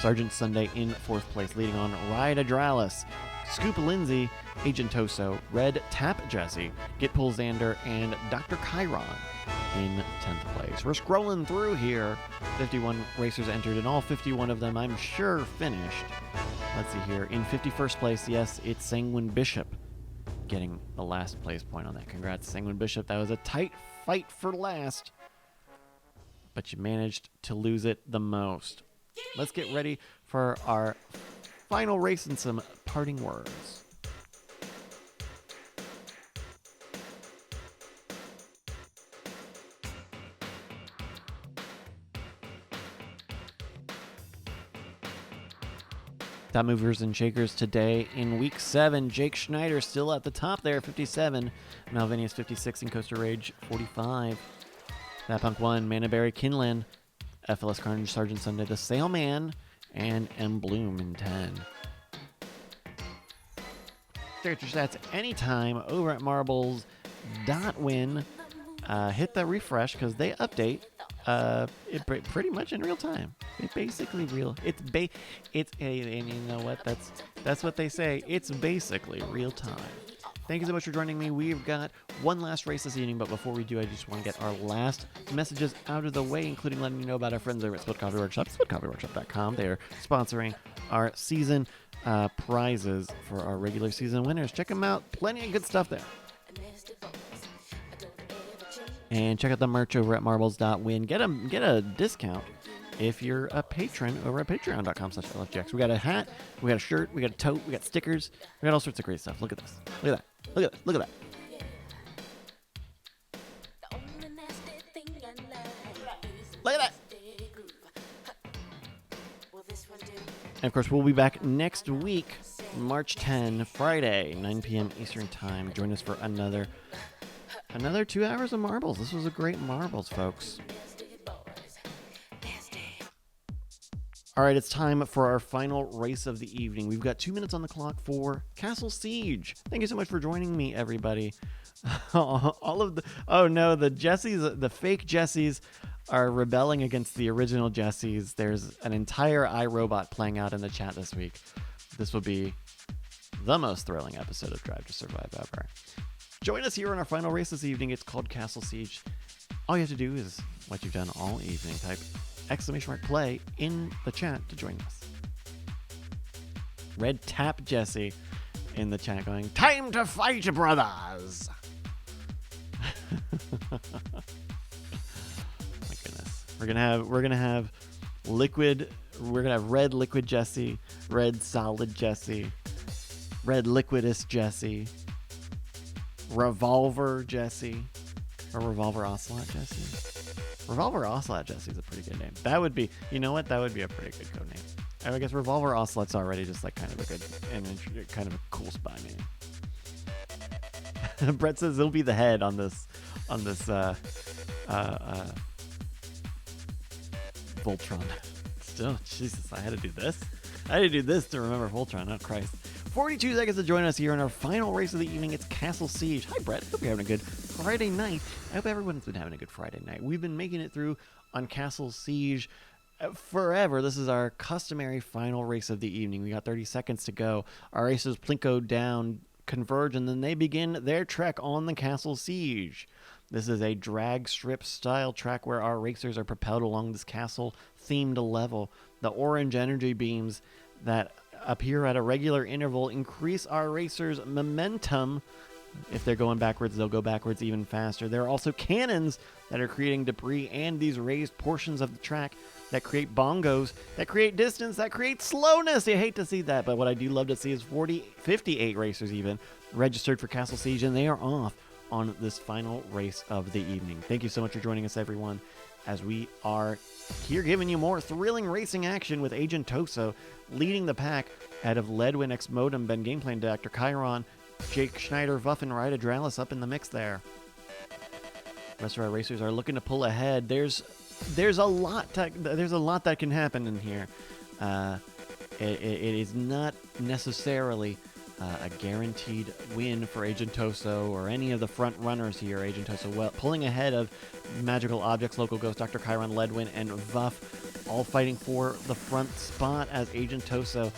Sergeant Sunday in 4th place, leading on Ride Adralis, Scoop Lindsay, Agent Toso, Red Tap Jesse, Get Pull Xander, and Dr. Chiron in 10th place. We're scrolling through here. 51 racers entered, and all 51 of them, I'm sure, finished. Let's see here. In 51st place, yes, it's Sanguine Bishop getting the last place point on that. Congrats, Sanguine Bishop. That was a tight fight for last, but you managed to lose it the most. Let's get ready for our final race and some parting words. Top movers and shakers today in week 7. Jake Schneider still at the top there, 57. Malvinius 56 and Coaster Rage 45. That Punk 1, Manaberry Kinlan, FLS Carnage, Sergeant Sunday, The Sailman, and M. Bloom in 10. Check your stats anytime over at marbles.win. Hit that refresh because they update it pretty much in real time. It's basically real. And you know what? That's what they say. It's basically real time. Thank you so much for joining me. We've got one last race this evening, but before we do, I just want to get our last messages out of the way, including letting you know about our friends over at Split Coffee Workshop, splitcoffeeworkshop.com. They are sponsoring our season prizes for our regular season winners. Check them out. Plenty of good stuff there. And check out the merch over at marbles.win. Get a discount if you're a patron over at patreon.com/LFGX. We got a hat, we got a shirt, we got a tote, we got stickers, we got all sorts of great stuff. Look at this. Look at that. Look at that. Look at that. Look at that. And of course, we'll be back next week, March 10, Friday, 9 p.m. Eastern Time. Join us for another 2 hours of marbles. This was a great marbles, folks. All right, it's time for our final race of the evening. We've got 2 minutes on the clock for Castle Siege. Thank you so much for joining me, everybody. The Jessies, the fake Jessies are rebelling against the original Jessies. There's an entire iRobot playing out in the chat this week. This will be the most thrilling episode of Drive to Survive ever. Join us here on our final race this evening. It's called Castle Siege. All you have to do is what you've done all evening. Type !play in the chat to join us. Red Tap Jesse in the chat going, "Time to fight, brothers!" My goodness. We're gonna have red liquid Jesse, red solid Jesse, red liquidous Jesse, revolver Jesse, or revolver ocelot Jesse. Revolver Ocelot Jesse is a pretty good name. That would be, you know what? That would be a pretty good code name. I guess Revolver Ocelot's already just like kind of a good and kind of a cool spy name. Brett says he'll be the head on this Voltron. Still, Jesus, I had to do this. I had to do this to remember Voltron. Oh, Christ. 42 seconds to join us here in our final race of the evening. It's Castle Siege. Hi, Brett. Hope you're having a good Friday night. I hope everyone's been having a good Friday night. We've been making it through on Castle Siege forever. This is our customary final race of the evening. We got 30 seconds to go. Our races plinko down, converge, and then they begin their trek on the Castle Siege. This is a drag strip style track where our racers are propelled along this castle-themed level. The orange energy beams that appear at a regular interval increase our racers' momentum. If they're going backwards, they'll go backwards even faster. There are also cannons that are creating debris and these raised portions of the track that create bongos, that create distance, that create slowness. You hate to see that, but what I do love to see is 58 racers even registered for Castle Siege, and they are off on this final race of the evening. Thank you so much for joining us, everyone, as we are here giving you more thrilling racing action with Agent Toso leading the pack out of Ledwin X Modem, Ben Gameplay, Dr. Chiron, Jake Schneider, Vuff, and Ride Adralis up in the mix there. The rest of our racers are looking to pull ahead. There's a lot that can happen in here. It is not necessarily a guaranteed win for Agent Toso or any of the front runners here. Agent Toso well, pulling ahead of Magical Objects, Local Ghost, Dr. Chiron, Ledwin, and Vuff, all fighting for the front spot as Agent Toso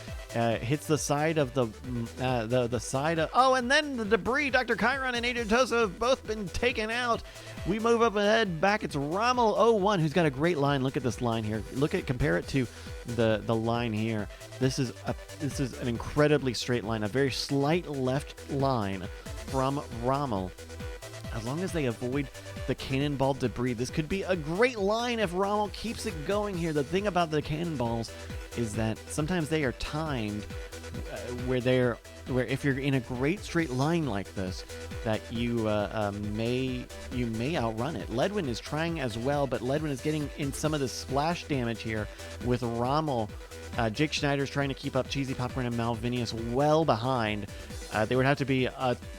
hits the side of the side of... Oh, and then the debris. Dr. Chiron and Agent Toso have both been taken out. We move up ahead. Back, it's Rommel 01, who's got a great line. Look at this line here. Compare it to the line here. This is an incredibly straight line, a very slight left line from Rommel. As long as they avoid the cannonball debris, this could be a great line if Rommel keeps it going here. The thing about the cannonballs is that sometimes they are timed where if you're in a great straight line like this, that you may outrun it. Ledwin is trying as well, but Ledwin is getting in some of the splash damage here with Rommel. Jake Schneider's trying to keep up. Cheesy Popcorn and Malvinius well behind. They would have to be...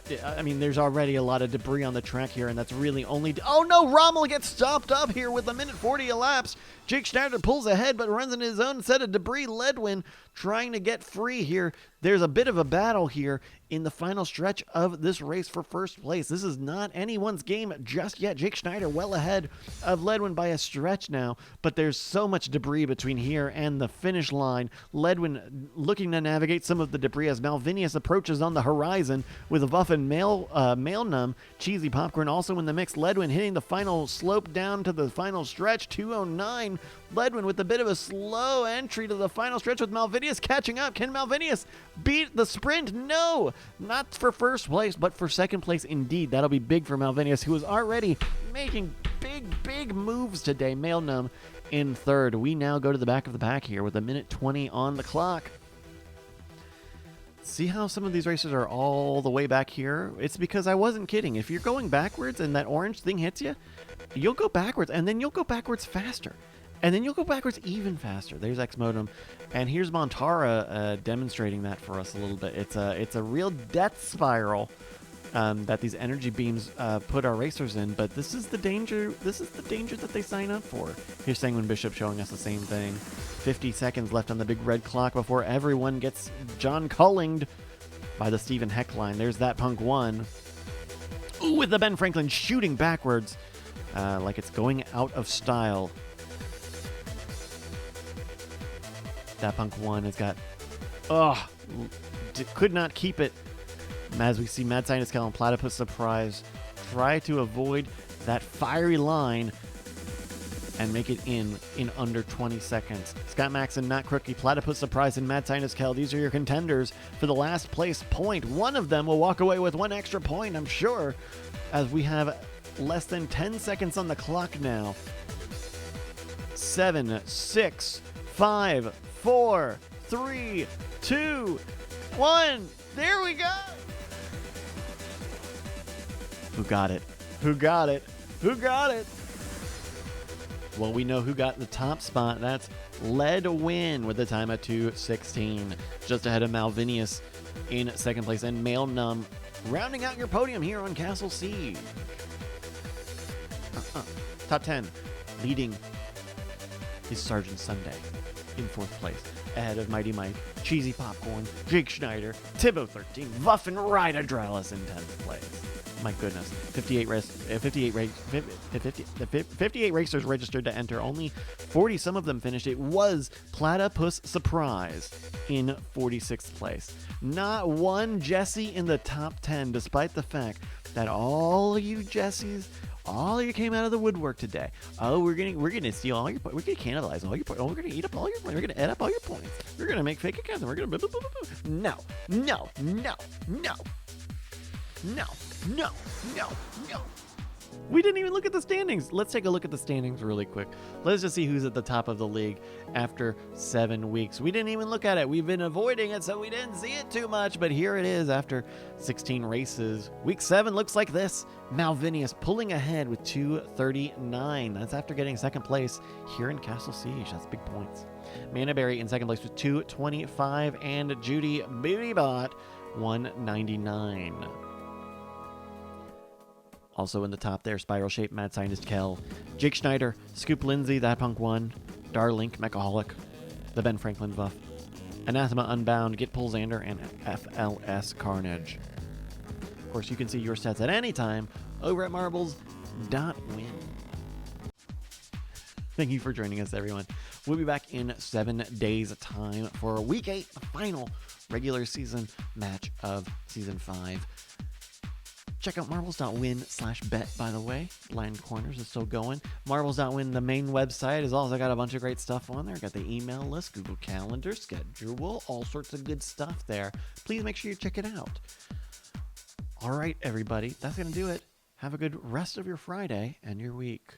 there's already a lot of debris on the track here, and that's really only... Oh, no! Rommel gets stopped up here with a minute 40 elapsed. Jake Schneider pulls ahead, but runs into his own set of debris. Ledwin trying to get free here. There's a bit of a battle here in the final stretch of this race for first place. This is not anyone's game just yet. Jake Schneider well ahead of Ledwin by a stretch now, but there's so much debris between here and the finish line. Ledwin looking to navigate some of the debris as Malvinius approaches on the horizon with a Vuff and Mailnum. Cheesy Popcorn also in the mix. Ledwin hitting the final slope down to the final stretch, 209. Ledwin with a bit of a slow entry to the final stretch with Malvinius catching up. Can Malvinius beat the sprint? No, not for first place, but for second place indeed. That'll be big for Malvinius, who is already making big moves today. Mailnum in third. We now go to the back of the pack here with a minute 20 on the clock. See how some of these racers are all the way back here? It's because I wasn't kidding. If you're going backwards and that orange thing hits you, you'll go backwards, and then you'll go backwards faster. And then you'll go backwards even faster. There's X-Modem. And here's Montara demonstrating that for us a little bit. It's a real death spiral that these energy beams put our racers in. But this is the danger. This is the danger that they sign up for. Here's Sanguine Bishop showing us the same thing. 50 seconds left on the big red clock before everyone gets John Cullinged by the Stephen Heck line. There's that Punk 1. Ooh, with the Ben Franklin shooting backwards like it's going out of style. That Punk 1 has got... could not keep it. As we see Mad Scientist Cal and Platypus Surprise try to avoid that fiery line and make it in under 20 seconds. Scott Maxon, Matt Crookie, Platypus Surprise, and Mad Scientist Cal. These are your contenders for the last place point. One of them will walk away with one extra point, I'm sure, as we have less than 10 seconds on the clock now. 7, 6, 5, 4, 3, 2, 1. There we go. Who got it? Who got it? Who got it? Well, we know who got the top spot. That's Ledwin with a time of 2:16, just ahead of Malvinius in second place, and Mailnum rounding out your podium here on Castle Siege. Top 10, leading is Sergeant Sunday in fourth place, ahead of Mighty Mike, Cheesy Popcorn, Jake Schneider, Tibbo 13, Vuff and Ride Adralis in 10th place. My goodness, 58 racers registered to enter. Only 40, some of them finished. It was Platypus Surprise in 46th place. Not one Jesse in the top 10, despite the fact that all you Jessies, all you came out of the woodwork today. Oh, we're gonna steal all your points. We're gonna cannibalize all your points. Oh, we're gonna eat up all your points. We're gonna add up all your points. We're gonna make fake accounts. And we're gonna no. We didn't even look at the standings. Let's take a look at the standings really quick. Let's just see who's at the top of the league after 7 weeks. We didn't even look at it. We've been avoiding it, so we didn't see it too much. But here it is after 16 races. Week 7 looks like this. Malvinius pulling ahead with 239. That's after getting second place here in Castle Siege. That's big points. Manaberry in second place with 225. And Judy Babybot 199. Also in the top there, Spiral Shape, Mad Scientist Kel, Jake Schneider, Scoop Lindsay, That Punk 1, Darlink, Mechaholic, the Ben Franklin Vuff, Anathema Unbound, Get Pull Xander, and FLS Carnage. Of course, you can see your sets at any time over at marbles.win. Thank you for joining us, everyone. We'll be back in 7 days' time for Week 8, the final regular season match of Season 5. Check out marbles.win/bet, by the way. Blind Corners is still going. Marbles.win, the main website, has also got a bunch of great stuff on there. Got the email list, Google Calendar, schedule, all sorts of good stuff there. Please make sure you check it out. All right, everybody, that's going to do it. Have a good rest of your Friday and your week.